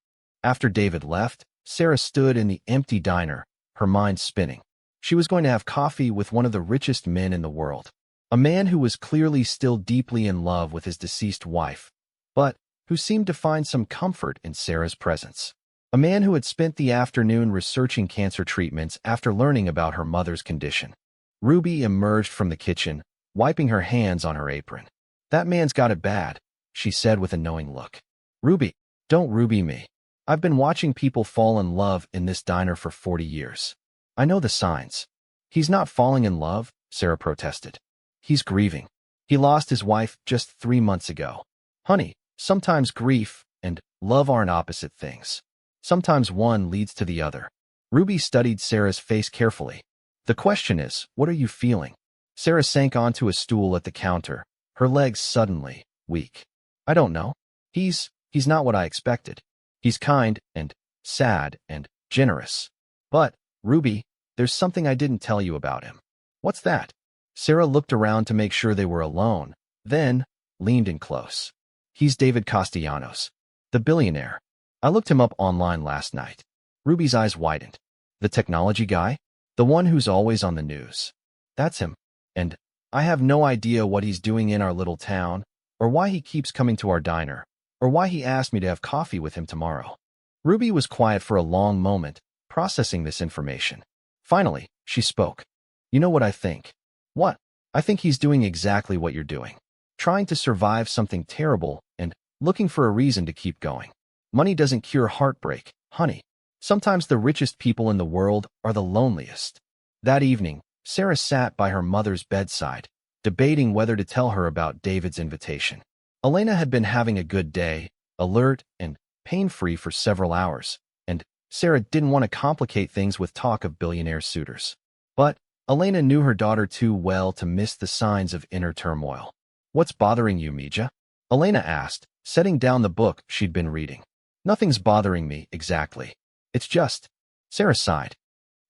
After David left, Sarah stood in the empty diner, her mind spinning. She was going to have coffee with one of the richest men in the world. A man who was clearly still deeply in love with his deceased wife, but who seemed to find some comfort in Sarah's presence. A man who had spent the afternoon researching cancer treatments after learning about her mother's condition. Ruby emerged from the kitchen, wiping her hands on her apron. That man's got it bad, she said with a knowing look. Ruby, don't Ruby me. I've been watching people fall in love in this diner for 40 years. I know the signs. He's not falling in love, Sarah protested. He's grieving. He lost his wife just 3 months ago. Honey, sometimes grief and love aren't opposite things. Sometimes one leads to the other. Ruby studied Sarah's face carefully. The question is, what are you feeling? Sarah sank onto a stool at the counter, her legs suddenly weak. I don't know. He's not what I expected. He's kind and sad and generous. But, Ruby, there's something I didn't tell you about him. What's that? Sarah looked around to make sure they were alone, then leaned in close. He's David Castellanos, the billionaire. I looked him up online last night. Ruby's eyes widened. The technology guy? The one who's always on the news. That's him. And I have no idea what he's doing in our little town, or why he keeps coming to our diner, or why he asked me to have coffee with him tomorrow. Ruby was quiet for a long moment, processing this information. Finally, she spoke. You know what I think? What? I think he's doing exactly what you're doing. Trying to survive something terrible and looking for a reason to keep going. Money doesn't cure heartbreak, honey. Sometimes the richest people in the world are the loneliest. That evening, Sarah sat by her mother's bedside, debating whether to tell her about David's invitation. Elena had been having a good day, alert and pain-free for several hours, and Sarah didn't want to complicate things with talk of billionaire suitors. But Elena knew her daughter too well to miss the signs of inner turmoil. What's bothering you, Mija? Elena asked, setting down the book she'd been reading. Nothing's bothering me, exactly. It's just... Sarah sighed.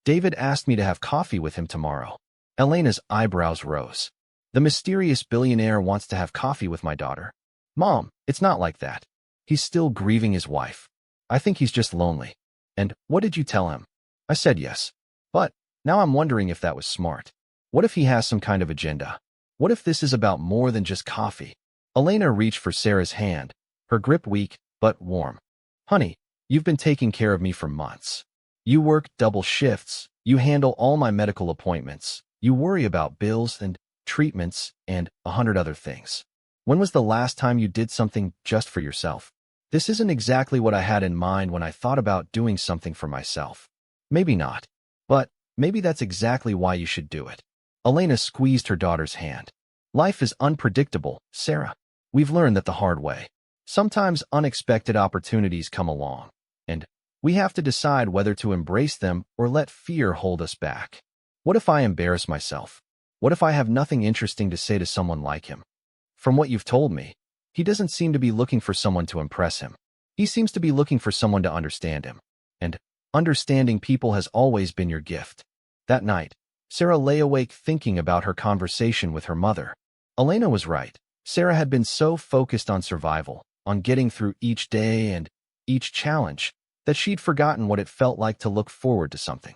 David asked me to have coffee with him tomorrow. Elena's eyebrows rose. The mysterious billionaire wants to have coffee with my daughter. Mom, it's not like that. He's still grieving his wife. I think he's just lonely. And what did you tell him? I said yes. But now I'm wondering if that was smart. What if he has some kind of agenda? What if this is about more than just coffee? Elena reached for Sarah's hand, her grip weak but warm. Honey, you've been taking care of me for months. You work double shifts, you handle all my medical appointments, you worry about bills and treatments and 100 other things. When was the last time you did something just for yourself? This isn't exactly what I had in mind when I thought about doing something for myself. Maybe not, but maybe that's exactly why you should do it. Elena squeezed her daughter's hand. Life is unpredictable, Sarah. We've learned that the hard way. Sometimes unexpected opportunities come along, and we have to decide whether to embrace them or let fear hold us back. What if I embarrass myself? What if I have nothing interesting to say to someone like him? From what you've told me, he doesn't seem to be looking for someone to impress him. He seems to be looking for someone to understand him. And understanding people has always been your gift. That night, Sarah lay awake thinking about her conversation with her mother. Elena was right. Sarah had been so focused on survival, on getting through each day and each challenge, that she'd forgotten what it felt like to look forward to something.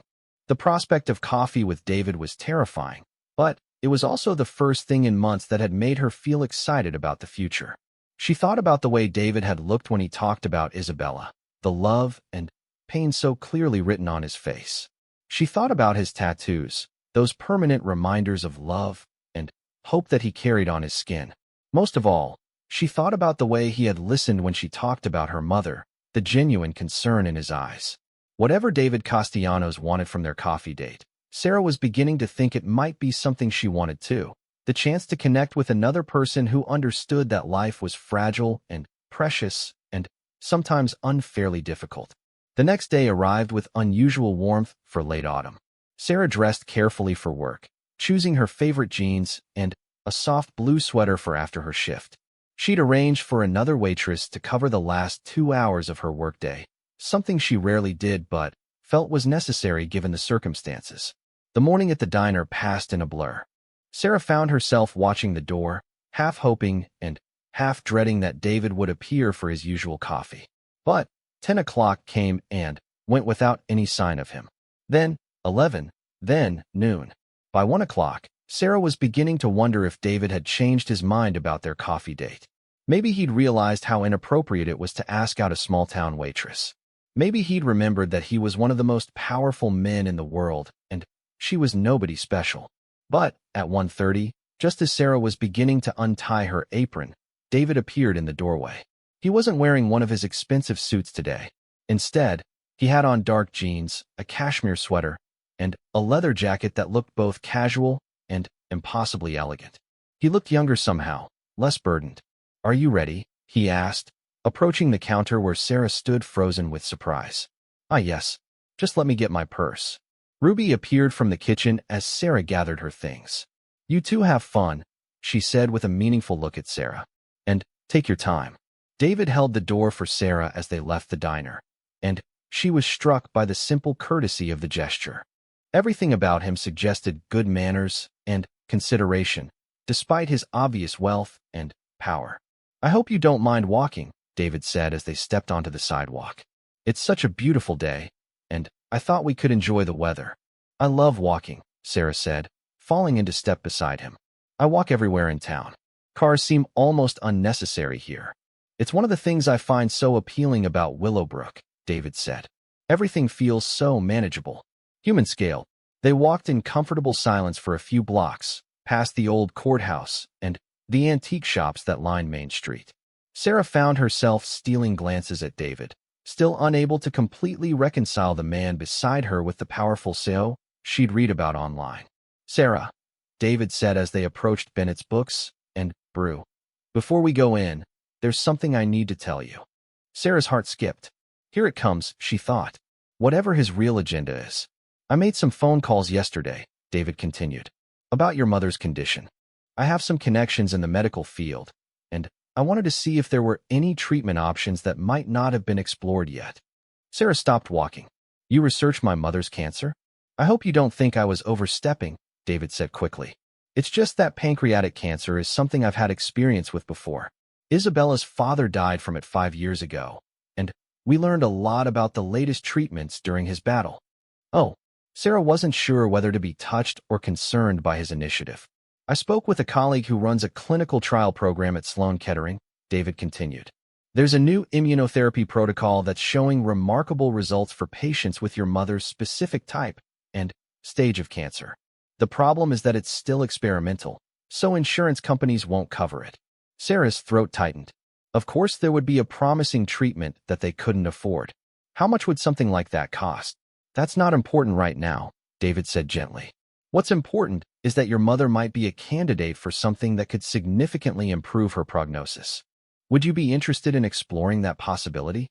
The prospect of coffee with David was terrifying, but it was also the first thing in months that had made her feel excited about the future. She thought about the way David had looked when he talked about Isabella, the love and pain so clearly written on his face. She thought about his tattoos, those permanent reminders of love and hope that he carried on his skin. Most of all, she thought about the way he had listened when she talked about her mother, the genuine concern in his eyes. Whatever David Castellanos wanted from their coffee date, Sarah was beginning to think it might be something she wanted too. The chance to connect with another person who understood that life was fragile and precious and sometimes unfairly difficult. The next day arrived with unusual warmth for late autumn. Sarah dressed carefully for work, choosing her favorite jeans and a soft blue sweater for after her shift. She'd arranged for another waitress to cover the last 2 hours of her workday, something she rarely did but felt was necessary given the circumstances. The morning at the diner passed in a blur. Sarah found herself watching the door, half hoping and half dreading that David would appear for his usual coffee. But 10 o'clock came and went without any sign of him. Then 11, then noon. By 1 o'clock, Sarah was beginning to wonder if David had changed his mind about their coffee date. Maybe he'd realized how inappropriate it was to ask out a small-town waitress. Maybe he'd remembered that he was one of the most powerful men in the world, and she was nobody special. But at 1:30, just as Sarah was beginning to untie her apron, David appeared in the doorway. He wasn't wearing one of his expensive suits today. Instead, he had on dark jeans, a cashmere sweater, and a leather jacket that looked both casual and impossibly elegant. He looked younger somehow, less burdened. "Are you ready?" he asked, approaching the counter where Sarah stood frozen with surprise. "Ah, yes. Just let me get my purse." Ruby appeared from the kitchen as Sarah gathered her things. "You two have fun," she said with a meaningful look at Sarah. "And take your time." David held the door for Sarah as they left the diner, and she was struck by the simple courtesy of the gesture. Everything about him suggested good manners and consideration, despite his obvious wealth and power. "I hope you don't mind walking," David said as they stepped onto the sidewalk. "It's such a beautiful day, and I thought we could enjoy the weather." "I love walking," Sarah said, falling into step beside him. "I walk everywhere in town. Cars seem almost unnecessary here." "It's one of the things I find so appealing about Willowbrook," David said. "Everything feels so manageable." Human scale. They walked in comfortable silence for a few blocks, past the old courthouse and the antique shops that lined Main Street. Sarah found herself stealing glances at David, still unable to completely reconcile the man beside her with the powerful CEO she'd read about online. "Sarah," David said as they approached Bennett's Books and Brew. "Before we go in, there's something I need to tell you." Sarah's heart skipped. Here it comes, she thought. Whatever his real agenda is. "I made some phone calls yesterday," David continued, "about your mother's condition. I have some connections in the medical field, and I wanted to see if there were any treatment options that might not have been explored yet." Sarah stopped walking. "You researched my mother's cancer? I hope you don't think I was overstepping," David said quickly. "It's just that pancreatic cancer is something I've had experience with before. Isabella's father died from it 5 years ago, and we learned a lot about the latest treatments during his battle." "Oh." Sarah wasn't sure whether to be touched or concerned by his initiative. "I spoke with a colleague who runs a clinical trial program at Sloan Kettering," David continued. "There's a new immunotherapy protocol that's showing remarkable results for patients with your mother's specific type and stage of cancer. The problem is that it's still experimental, so insurance companies won't cover it." Sarah's throat tightened. Of course there would be a promising treatment that they couldn't afford. How much would something like that cost? "That's not important right now," David said gently. "What's important is that your mother might be a candidate for something that could significantly improve her prognosis. Would you be interested in exploring that possibility?"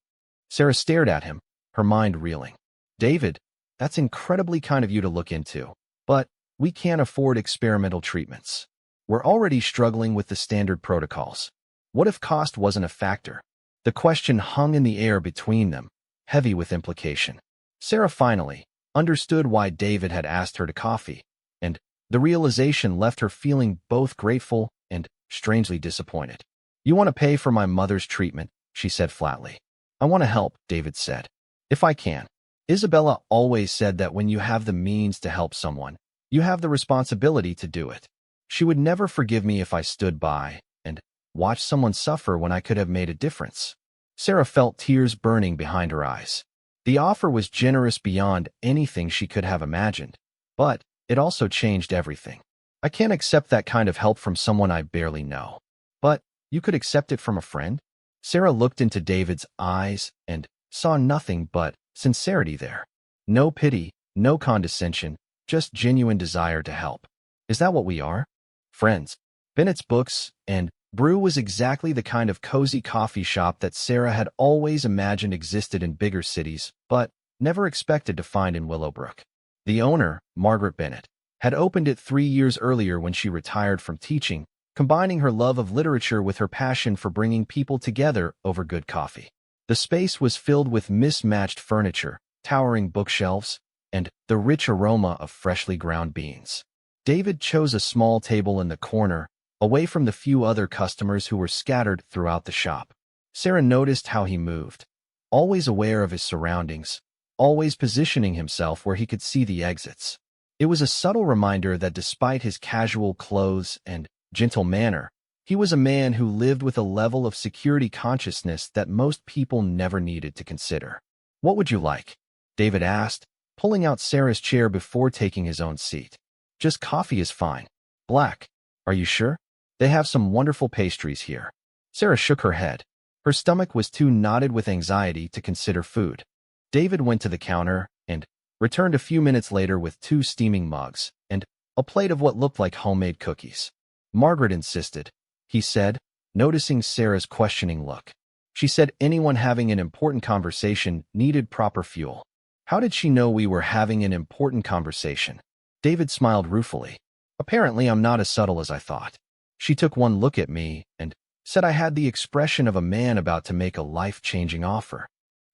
Sarah stared at him, her mind reeling. "David, that's incredibly kind of you to look into, but we can't afford experimental treatments. We're already struggling with the standard protocols. What if cost wasn't a factor?" The question hung in the air between them, heavy with implication. Sarah finally understood why David had asked her to coffee, and the realization left her feeling both grateful and strangely disappointed. "You want to pay for my mother's treatment," she said flatly. "I want to help," David said. "If I can." Isabella always said that when you have the means to help someone, you have the responsibility to do it. She would never forgive me if I stood by and watched someone suffer when I could have made a difference. Sarah felt tears burning behind her eyes. The offer was generous beyond anything she could have imagined, but it also changed everything. "I can't accept that kind of help from someone I barely know. But you could accept it from a friend?" Sarah looked into David's eyes and saw nothing but sincerity there. No pity, no condescension, just genuine desire to help. "Is that what we are? Friends?" Bennett's Books and Brew was exactly the kind of cozy coffee shop that Sarah had always imagined existed in bigger cities, but never expected to find in Willowbrook. The owner, Margaret Bennett, had opened it 3 years earlier when she retired from teaching, combining her love of literature with her passion for bringing people together over good coffee. The space was filled with mismatched furniture, towering bookshelves, and the rich aroma of freshly ground beans. David chose a small table in the corner, away from the few other customers who were scattered throughout the shop. Sarah noticed how he moved, always aware of his surroundings, always positioning himself where he could see the exits. It was a subtle reminder that despite his casual clothes and gentle manner, he was a man who lived with a level of security consciousness that most people never needed to consider. "What would you like?" David asked, pulling out Sarah's chair before taking his own seat. "Just coffee is fine. Black. Are you sure? They have some wonderful pastries here." Sarah shook her head. Her stomach was too knotted with anxiety to consider food. David went to the counter and returned a few minutes later with 2 steaming mugs and a plate of what looked like homemade cookies. "Margaret insisted," he said, noticing Sarah's questioning look. "She said anyone having an important conversation needed proper fuel." "How did she know we were having an important conversation?" David smiled ruefully. "Apparently I'm not as subtle as I thought. She took one look at me and said I had the expression of a man about to make a life-changing offer."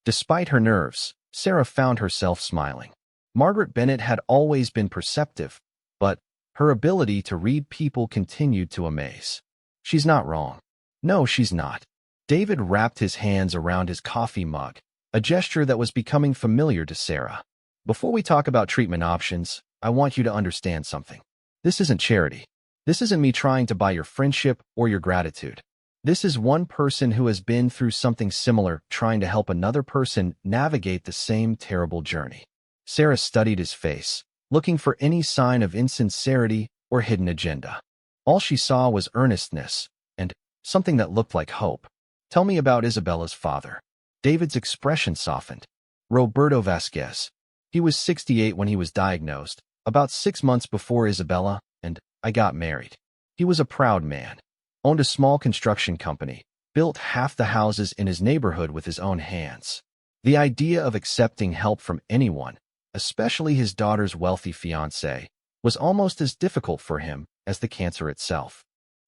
Despite her nerves, Sarah found herself smiling. Margaret Bennett had always been perceptive, but Her ability to read people continued to amaze. She's not wrong. No, she's not. David wrapped his hands around his coffee mug, a gesture that was becoming familiar to Sarah. Before we talk about treatment options, I want you to understand something. This isn't charity. This isn't me trying to buy your friendship or your gratitude. This is one person who has been through something similar trying to help another person navigate the same terrible journey. Sarah studied his face, looking for any sign of insincerity or hidden agenda. All she saw was earnestness and something that looked like hope. Tell me about Isabella's father. David's expression softened. Roberto Vasquez. He was 68 when he was diagnosed, about 6 months before Isabella and I got married. He was a proud man. Owned a small construction company, built half the houses in his neighborhood with his own hands. The idea of accepting help from anyone, especially his daughter's wealthy fiancé, was almost as difficult for him as the cancer itself.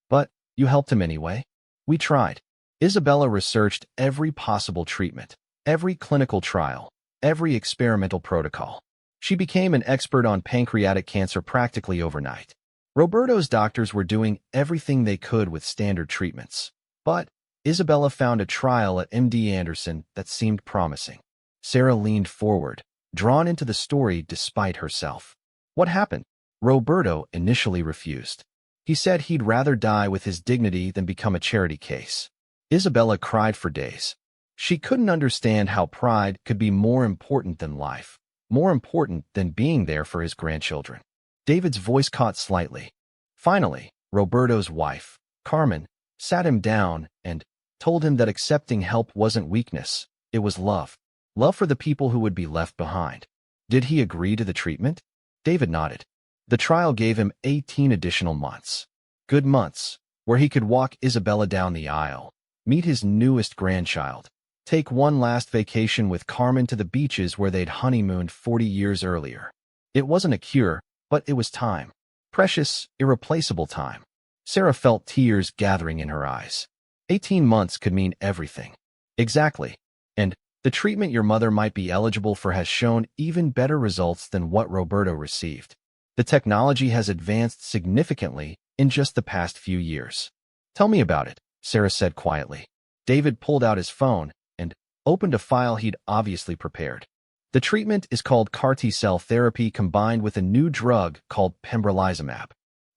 But you helped him anyway? We tried. Isabella researched every possible treatment, every clinical trial, every experimental protocol. She became an expert on pancreatic cancer practically overnight. Roberto's doctors were doing everything they could with standard treatments. But Isabella found a trial at MD Anderson that seemed promising. Sarah leaned forward, drawn into the story despite herself. What happened? Roberto initially refused. He said he'd rather die with his dignity than become a charity case. Isabella cried for days. She couldn't understand how pride could be more important than life, more important than being there for his grandchildren. David's voice caught slightly. Finally, Roberto's wife, Carmen, sat him down and told him that accepting help wasn't weakness, it was love. Love for the people who would be left behind. Did he agree to the treatment? David nodded. The trial gave him 18 additional months. Good months, where he could walk Isabella down the aisle, meet his newest grandchild, take one last vacation with Carmen to the beaches where they'd honeymooned 40 years earlier. It wasn't a cure, but it was time. Precious, irreplaceable time. Sarah felt tears gathering in her eyes. 18 months could mean everything. Exactly. And the treatment your mother might be eligible for has shown even better results than what Roberto received. The technology has advanced significantly in just the past few years. Tell me about it, Sarah said quietly. David pulled out his phone and opened a file he'd obviously prepared. The treatment is called CAR T-cell therapy combined with a new drug called pembrolizumab.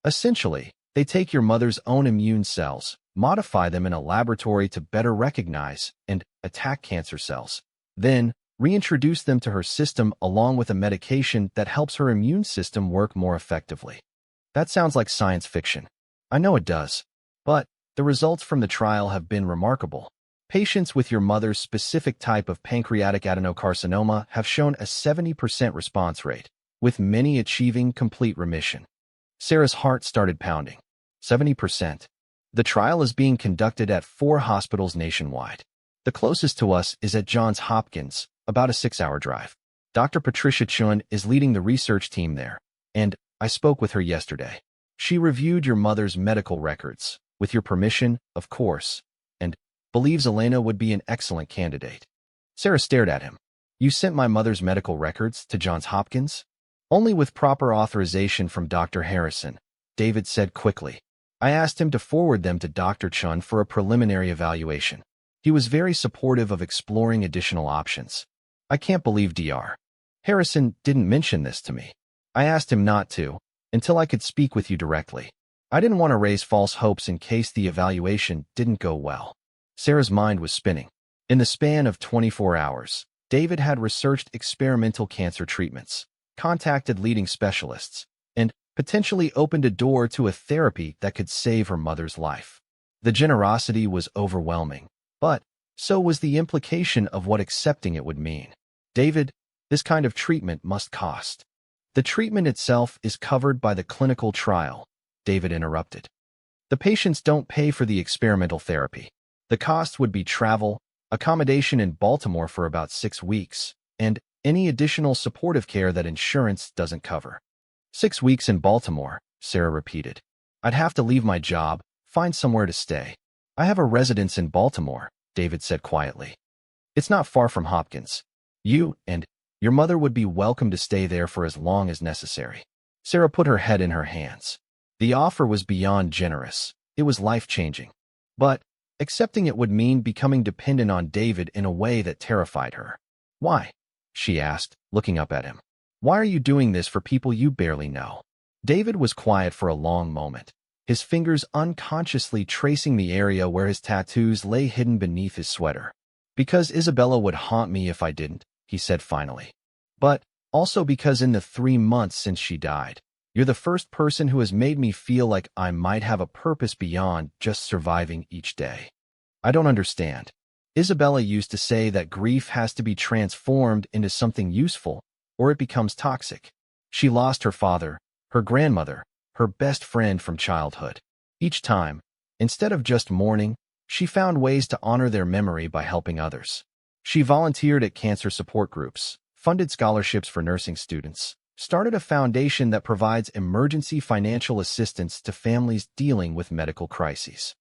Essentially, they take your mother's own immune cells, modify them in a laboratory to better recognize and attack cancer cells, then reintroduce them to her system along with a medication that helps her immune system work more effectively. That sounds like science fiction. I know it does. But the results from the trial have been remarkable. Patients with your mother's specific type of pancreatic adenocarcinoma have shown a 70% response rate, with many achieving complete remission. Sarah's heart started pounding. 70%. The trial is being conducted at 4 hospitals nationwide. The closest to us is at Johns Hopkins, about a 6-hour drive. Dr. Patricia Chun is leading the research team there, and I spoke with her yesterday. She reviewed your mother's medical records, with your permission, of course, and believes Elena would be an excellent candidate. Sarah stared at him. You sent my mother's medical records to Johns Hopkins? Only with proper authorization from Dr. Harrison, David said quickly. I asked him to forward them to Dr. Chun for a preliminary evaluation. He was very supportive of exploring additional options. I can't believe Dr. Harrison didn't mention this to me. I asked him not to, until I could speak with you directly. I didn't want to raise false hopes in case the evaluation didn't go well. Sarah's mind was spinning. In the span of 24 hours, David had researched experimental cancer treatments, contacted leading specialists, and potentially opened a door to a therapy that could save her mother's life. The generosity was overwhelming, but so was the implication of what accepting it would mean. David, this kind of treatment must cost. The treatment itself is covered by the clinical trial, David interrupted. The patients don't pay for the experimental therapy. The cost would be travel, accommodation in Baltimore for about 6 weeks, and any additional supportive care that insurance doesn't cover. 6 weeks in Baltimore, Sarah repeated. I'd have to leave my job, find somewhere to stay. I have a residence in Baltimore, David said quietly. It's not far from Hopkins. You and your mother would be welcome to stay there for as long as necessary. Sarah put her head in her hands. The offer was beyond generous. It was life-changing. But accepting it would mean becoming dependent on David in a way that terrified her. Why? She asked, looking up at him. Why are you doing this for people you barely know? David was quiet for a long moment, his fingers unconsciously tracing the area where his tattoos lay hidden beneath his sweater. Because Isabella would haunt me if I didn't, he said finally. But also because in the 3 months since she died, you're the first person who has made me feel like I might have a purpose beyond just surviving each day. I don't understand. Isabella used to say that grief has to be transformed into something useful, or it becomes toxic. She lost her father, her grandmother, her best friend from childhood. Each time, instead of just mourning, she found ways to honor their memory by helping others. She volunteered at cancer support groups, funded scholarships for nursing students, started a foundation that provides emergency financial assistance to families dealing with medical crises.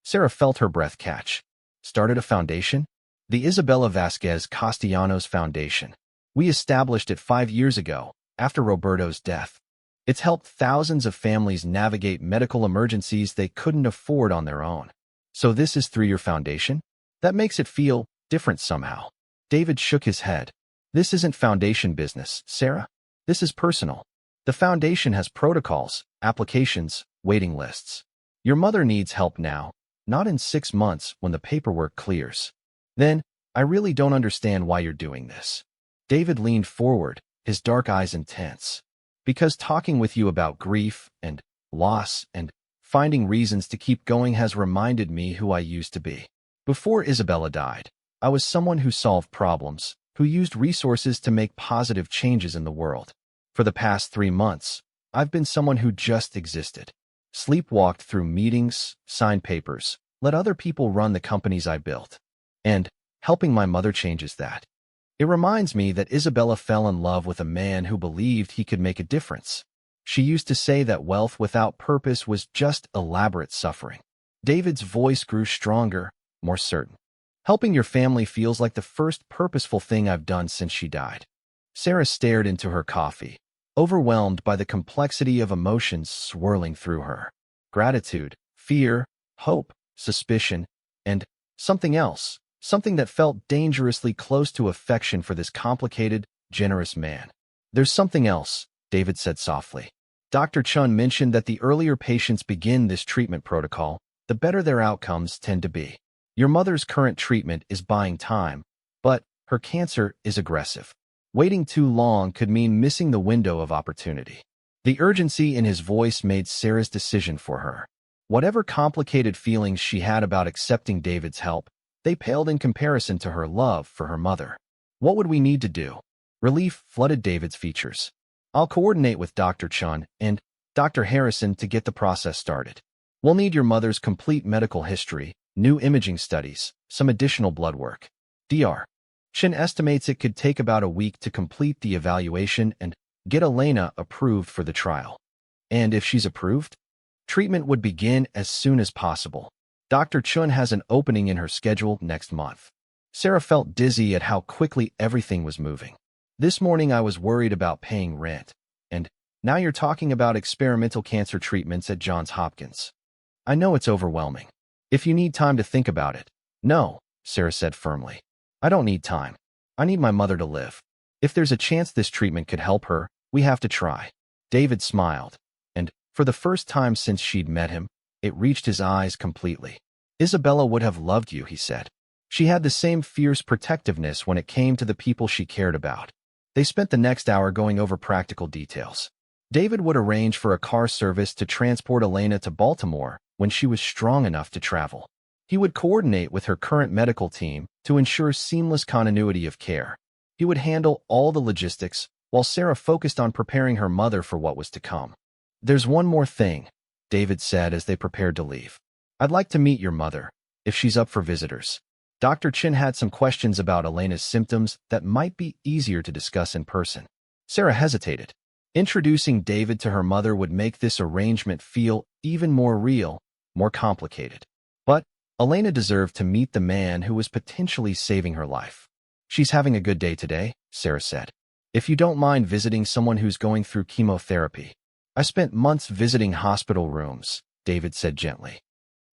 Sarah felt her breath catch. Started a foundation? The Isabella Vasquez Castellanos Foundation. We established it 5 years ago, after Roberto's death. It's helped thousands of families navigate medical emergencies they couldn't afford on their own. So this is through your foundation? That makes it feel different somehow. David shook his head. This isn't foundation business, Sarah. This is personal. The foundation has protocols, applications, waiting lists. Your mother needs help now, not in 6 months when the paperwork clears. Then, I really don't understand why you're doing this. David leaned forward, his dark eyes intense. Because talking with you about grief and loss and finding reasons to keep going has reminded me who I used to be. Before Isabella died, I was someone who solved problems, who used resources to make positive changes in the world. For the past 3 months, I've been someone who just existed. Sleepwalked through meetings, signed papers, let other people run the companies I built. And helping my mother changes that. It reminds me that Isabella fell in love with a man who believed he could make a difference. She used to say that wealth without purpose was just elaborate suffering. David's voice grew stronger, more certain. Helping your family feels like the first purposeful thing I've done since she died. Sarah stared into her coffee, overwhelmed by the complexity of emotions swirling through her. Gratitude, fear, hope, suspicion, and something else. Something that felt dangerously close to affection for this complicated, generous man. There's something else, David said softly. Dr. Chun mentioned that the earlier patients begin this treatment protocol, the better their outcomes tend to be. Your mother's current treatment is buying time, but her cancer is aggressive. Waiting too long could mean missing the window of opportunity. The urgency in his voice made Sarah's decision for her. Whatever complicated feelings she had about accepting David's help, they paled in comparison to her love for her mother. What would we need to do? Relief flooded David's features. I'll coordinate with Dr. Chun and Dr. Harrison to get the process started. We'll need your mother's complete medical history, new imaging studies, some additional blood work. Dr. Chun estimates it could take about a week to complete the evaluation and get Elena approved for the trial. And if she's approved, treatment would begin as soon as possible. Dr. Chun has an opening in her schedule next month. Sarah felt dizzy at how quickly everything was moving. This morning I was worried about paying rent, and now you're talking about experimental cancer treatments at Johns Hopkins. I know it's overwhelming. If you need time to think about it. No, Sarah said firmly. I don't need time. I need my mother to live. If there's a chance this treatment could help her, we have to try. David smiled, and for the first time since she'd met him, it reached his eyes completely. Isabella would have loved you, he said. She had the same fierce protectiveness when it came to the people she cared about. They spent the next hour going over practical details. David would arrange for a car service to transport Elena to Baltimore when she was strong enough to travel. He would coordinate with her current medical team to ensure seamless continuity of care. He would handle all the logistics, while Sarah focused on preparing her mother for what was to come. There's one more thing, David said as they prepared to leave. I'd like to meet your mother, if she's up for visitors. Dr. Chin had some questions about Elena's symptoms that might be easier to discuss in person. Sarah hesitated. Introducing David to her mother would make this arrangement feel even more real, more complicated. But Elena deserved to meet the man who was potentially saving her life. She's having a good day today, Sarah said. If you don't mind visiting someone who's going through chemotherapy, I spent months visiting hospital rooms, David said gently.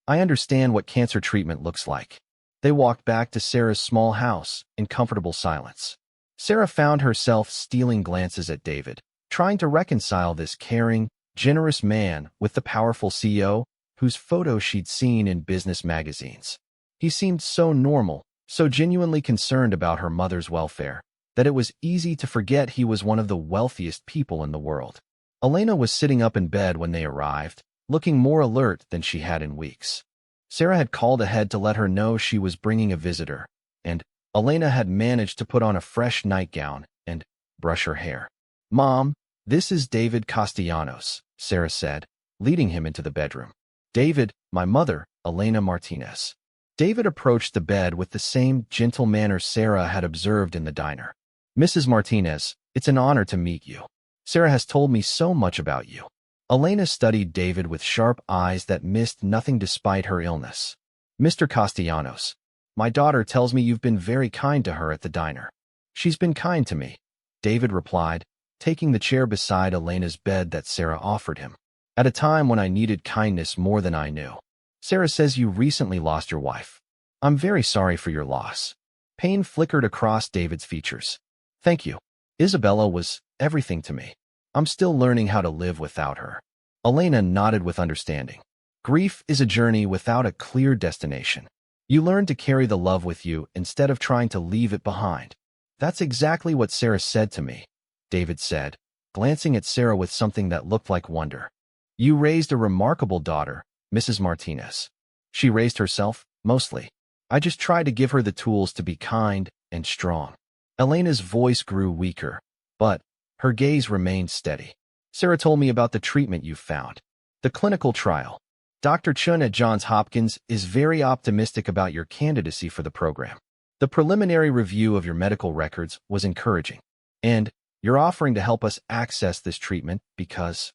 I understand what cancer treatment looks like. They walked back to Sarah's small house in comfortable silence. Sarah found herself stealing glances at David, trying to reconcile this caring, generous man with the powerful CEO whose photo she'd seen in business magazines. He seemed so normal, so genuinely concerned about her mother's welfare, that it was easy to forget he was one of the wealthiest people in the world. Elena was sitting up in bed when they arrived, looking more alert than she had in weeks. Sarah had called ahead to let her know she was bringing a visitor, and Elena had managed to put on a fresh nightgown and brush her hair. "Mom, this is David Castellanos," Sarah said, leading him into the bedroom. "David, my mother, Elena Martinez." David approached the bed with the same gentle manner Sarah had observed in the diner. "Mrs. Martinez, it's an honor to meet you. Sarah has told me so much about you." Elena studied David with sharp eyes that missed nothing despite her illness. "Mr. Castellanos, my daughter tells me you've been very kind to her at the diner." "She's been kind to me," David replied, taking the chair beside Elena's bed that Sarah offered him. "At a time when I needed kindness more than I knew." "Sarah says you recently lost your wife. I'm very sorry for your loss." Pain flickered across David's features. "Thank you. Isabella was everything to me. I'm still learning how to live without her." Elena nodded with understanding. "Grief is a journey without a clear destination. You learn to carry the love with you instead of trying to leave it behind." "That's exactly what Sarah said to me," David said, glancing at Sarah with something that looked like wonder. "You raised a remarkable daughter, Mrs. Martinez." "She raised herself, mostly. I just tried to give her the tools to be kind and strong." Elena's voice grew weaker, but her gaze remained steady. "Sarah told me about the treatment you've found. The clinical trial. Dr. Chun at Johns Hopkins is very optimistic about your candidacy for the program. The preliminary review of your medical records was encouraging. And you're offering to help us access this treatment because—"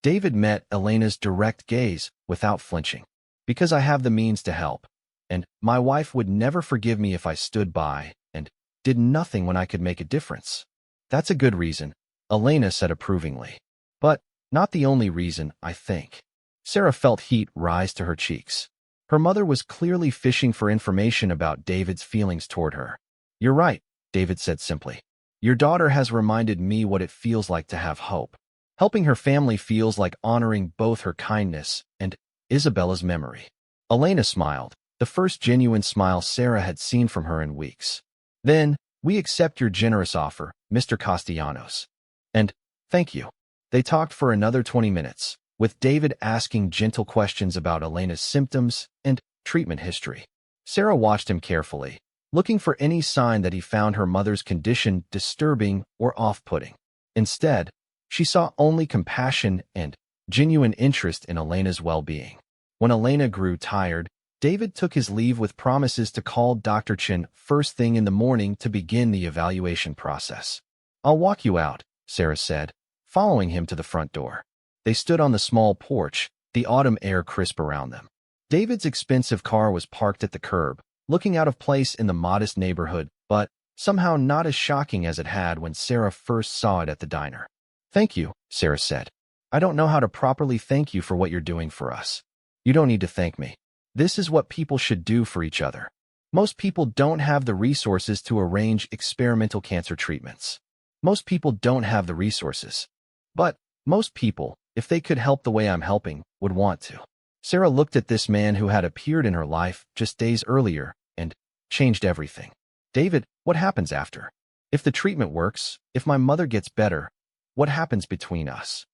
David met Elena's direct gaze without flinching. "Because I have the means to help. And my wife would never forgive me if I stood by and did nothing when I could make a difference." "That's a good reason," Elena said approvingly. "But not the only reason, I think." Sarah felt heat rise to her cheeks. Her mother was clearly fishing for information about David's feelings toward her. "You're right," David said simply. "Your daughter has reminded me what it feels like to have hope. Helping her family feels like honoring both her kindness and Isabella's memory." Elena smiled, the first genuine smile Sarah had seen from her in weeks. "Then, we accept your generous offer, Mr. Castellanos. And thank you." They talked for another 20 minutes, with David asking gentle questions about Elena's symptoms and treatment history. Sarah watched him carefully, looking for any sign that he found her mother's condition disturbing or off-putting. Instead, she saw only compassion and genuine interest in Elena's well-being. When Elena grew tired, David took his leave with promises to call Dr. Chin first thing in the morning to begin the evaluation process. "I'll walk you out," Sarah said, following him to the front door. They stood on the small porch, the autumn air crisp around them. David's expensive car was parked at the curb, looking out of place in the modest neighborhood, but somehow not as shocking as it had when Sarah first saw it at the diner. "Thank you," Sarah said. "I don't know how to properly thank you for what you're doing for us." "You don't need to thank me. This is what people should do for each other. Most people don't have the resources to arrange experimental cancer treatments. Most people don't have the resources. But most people, if they could help the way I'm helping, would want to." Sarah looked at this man who had appeared in her life just days earlier and changed everything. "David, what happens after? If the treatment works, if my mother gets better, what happens between us?"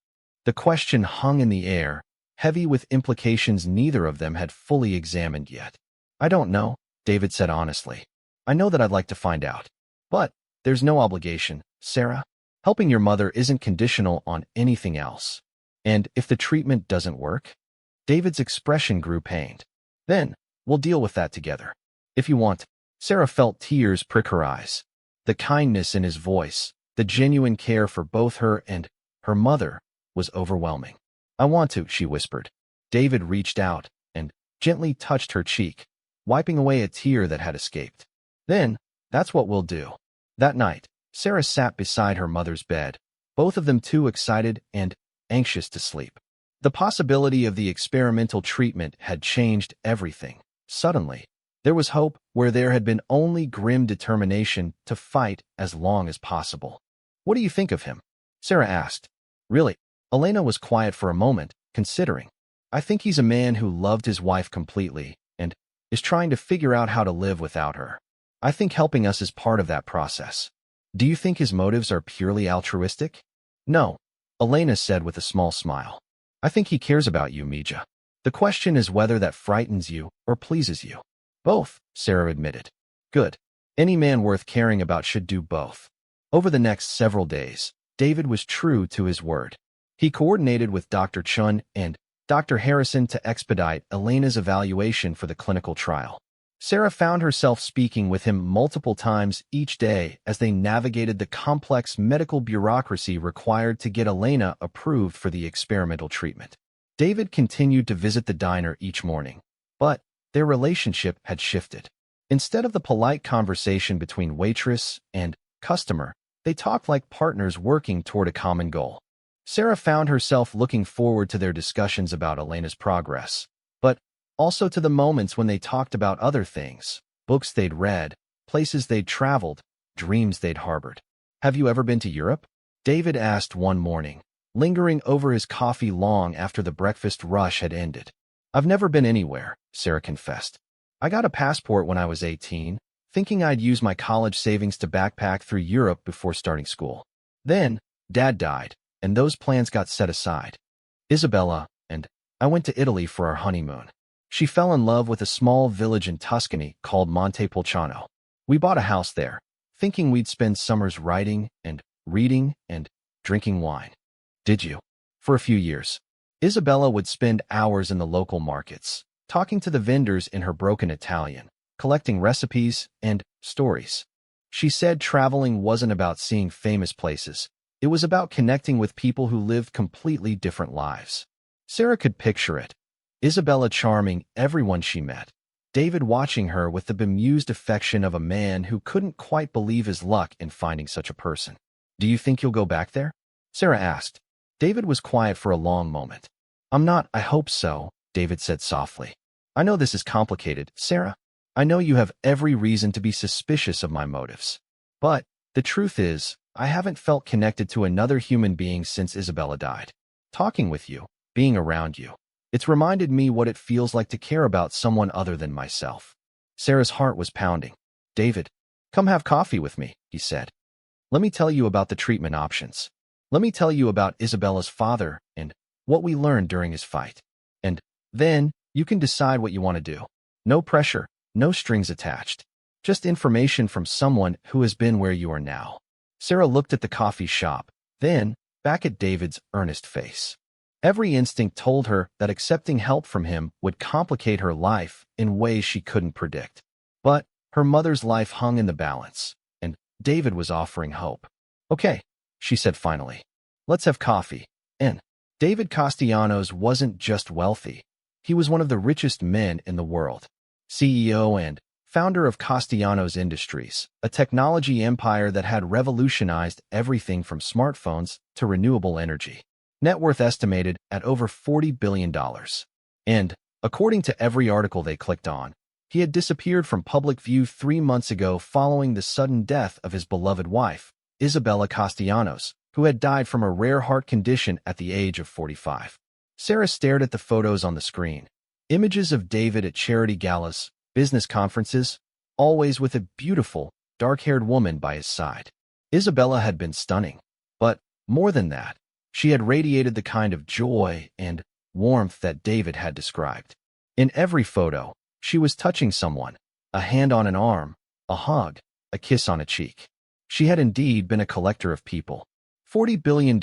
The question hung in the air, heavy with implications neither of them had fully examined yet. "I don't know," David said honestly. "I know that I'd like to find out. But there's no obligation, Sarah. Helping your mother isn't conditional on anything else. And if the treatment doesn't work?" David's expression grew pained. "Then we'll deal with that together. If you want." Sarah felt tears prick her eyes. The kindness in his voice, the genuine care for both her and her mother, was overwhelming. "I want to," she whispered. David reached out and gently touched her cheek, wiping away a tear that had escaped. "Then, that's what we'll do." That night, Sarah sat beside her mother's bed, both of them too excited and anxious to sleep. The possibility of the experimental treatment had changed everything. Suddenly, there was hope where there had been only grim determination to fight as long as possible. "What do you think of him?" Sarah asked. "Really?" Elena was quiet for a moment, considering. "I think he's a man who loved his wife completely and is trying to figure out how to live without her. I think helping us is part of that process." "Do you think his motives are purely altruistic?" "No," Elena said with a small smile. "I think he cares about you, Mija. The question is whether that frightens you or pleases you." "Both," Sarah admitted. "Good. Any man worth caring about should do both." Over the next several days, David was true to his word. He coordinated with Dr. Chun and Dr. Harrison to expedite Elena's evaluation for the clinical trial. Sarah found herself speaking with him multiple times each day as they navigated the complex medical bureaucracy required to get Elena approved for the experimental treatment. David continued to visit the diner each morning, but their relationship had shifted. Instead of the polite conversation between waitress and customer, they talked like partners working toward a common goal. Sarah found herself looking forward to their discussions about Elena's progress, but also to the moments when they talked about other things, books they'd read, places they'd traveled, dreams they'd harbored. "Have you ever been to Europe?" David asked one morning, lingering over his coffee long after the breakfast rush had ended. "I've never been anywhere," Sarah confessed. "I got a passport when I was 18, thinking I'd use my college savings to backpack through Europe before starting school. Then, Dad died, and those plans got set aside. Isabella and I went to Italy for our honeymoon. She fell in love with a small village in Tuscany called Montepulciano. We bought a house there, thinking we'd spend summers writing and reading and drinking wine." "Did you?" "For a few years." Isabella would spend hours in the local markets, talking to the vendors in her broken Italian, collecting recipes and stories. She said traveling wasn't about seeing famous places. It was about connecting with people who lived completely different lives. Sarah could picture it. Isabella charming everyone she met. David watching her with the bemused affection of a man who couldn't quite believe his luck in finding such a person. "Do you think you'll go back there?" Sarah asked. David was quiet for a long moment. "I'm not, I hope so," David said softly. "I know this is complicated, Sarah. I know you have every reason to be suspicious of my motives. But the truth is, I haven't felt connected to another human being since Isabella died. Talking with you, being around you, it's reminded me what it feels like to care about someone other than myself." Sarah's heart was pounding. "David, come have coffee with me," he said. "Let me tell you about the treatment options. Let me tell you about Isabella's father and what we learned during his fight. And then you can decide what you want to do. No pressure, no strings attached. Just information from someone who has been where you are now." Sarah looked at the coffee shop, then back at David's earnest face. Every instinct told her that accepting help from him would complicate her life in ways she couldn't predict. But her mother's life hung in the balance, and David was offering hope. "Okay," she said finally. "Let's have coffee." And David Castellanos wasn't just wealthy. He was one of the richest men in the world. CEO and founder of Castellanos Industries, a technology empire that had revolutionized everything from smartphones to renewable energy. Net worth estimated at over $40 billion. And, according to every article they clicked on, he had disappeared from public view 3 months ago following the sudden death of his beloved wife, Isabella Castellanos, who had died from a rare heart condition at the age of 45. Sarah stared at the photos on the screen. Images of David at charity galas, business conferences, always with a beautiful, dark-haired woman by his side. Isabella had been stunning, but more than that, she had radiated the kind of joy and warmth that David had described. In every photo, she was touching someone, a hand on an arm, a hug, a kiss on a cheek. She had indeed been a collector of people. $40 billion,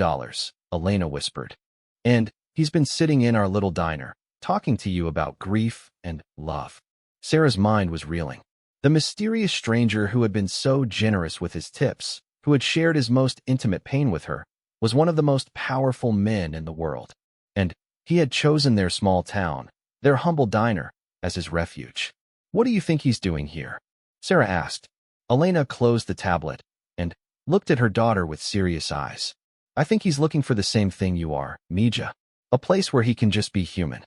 Elena whispered. And he's been sitting in our little diner, talking to you about grief and love. Sarah's mind was reeling. The mysterious stranger who had been so generous with his tips, who had shared his most intimate pain with her, was one of the most powerful men in the world. And he had chosen their small town, their humble diner, as his refuge. "What do you think he's doing here?" Sarah asked. Elena closed the tablet and looked at her daughter with serious eyes. I think he's looking for the same thing you are, Mija. A place where he can just be human.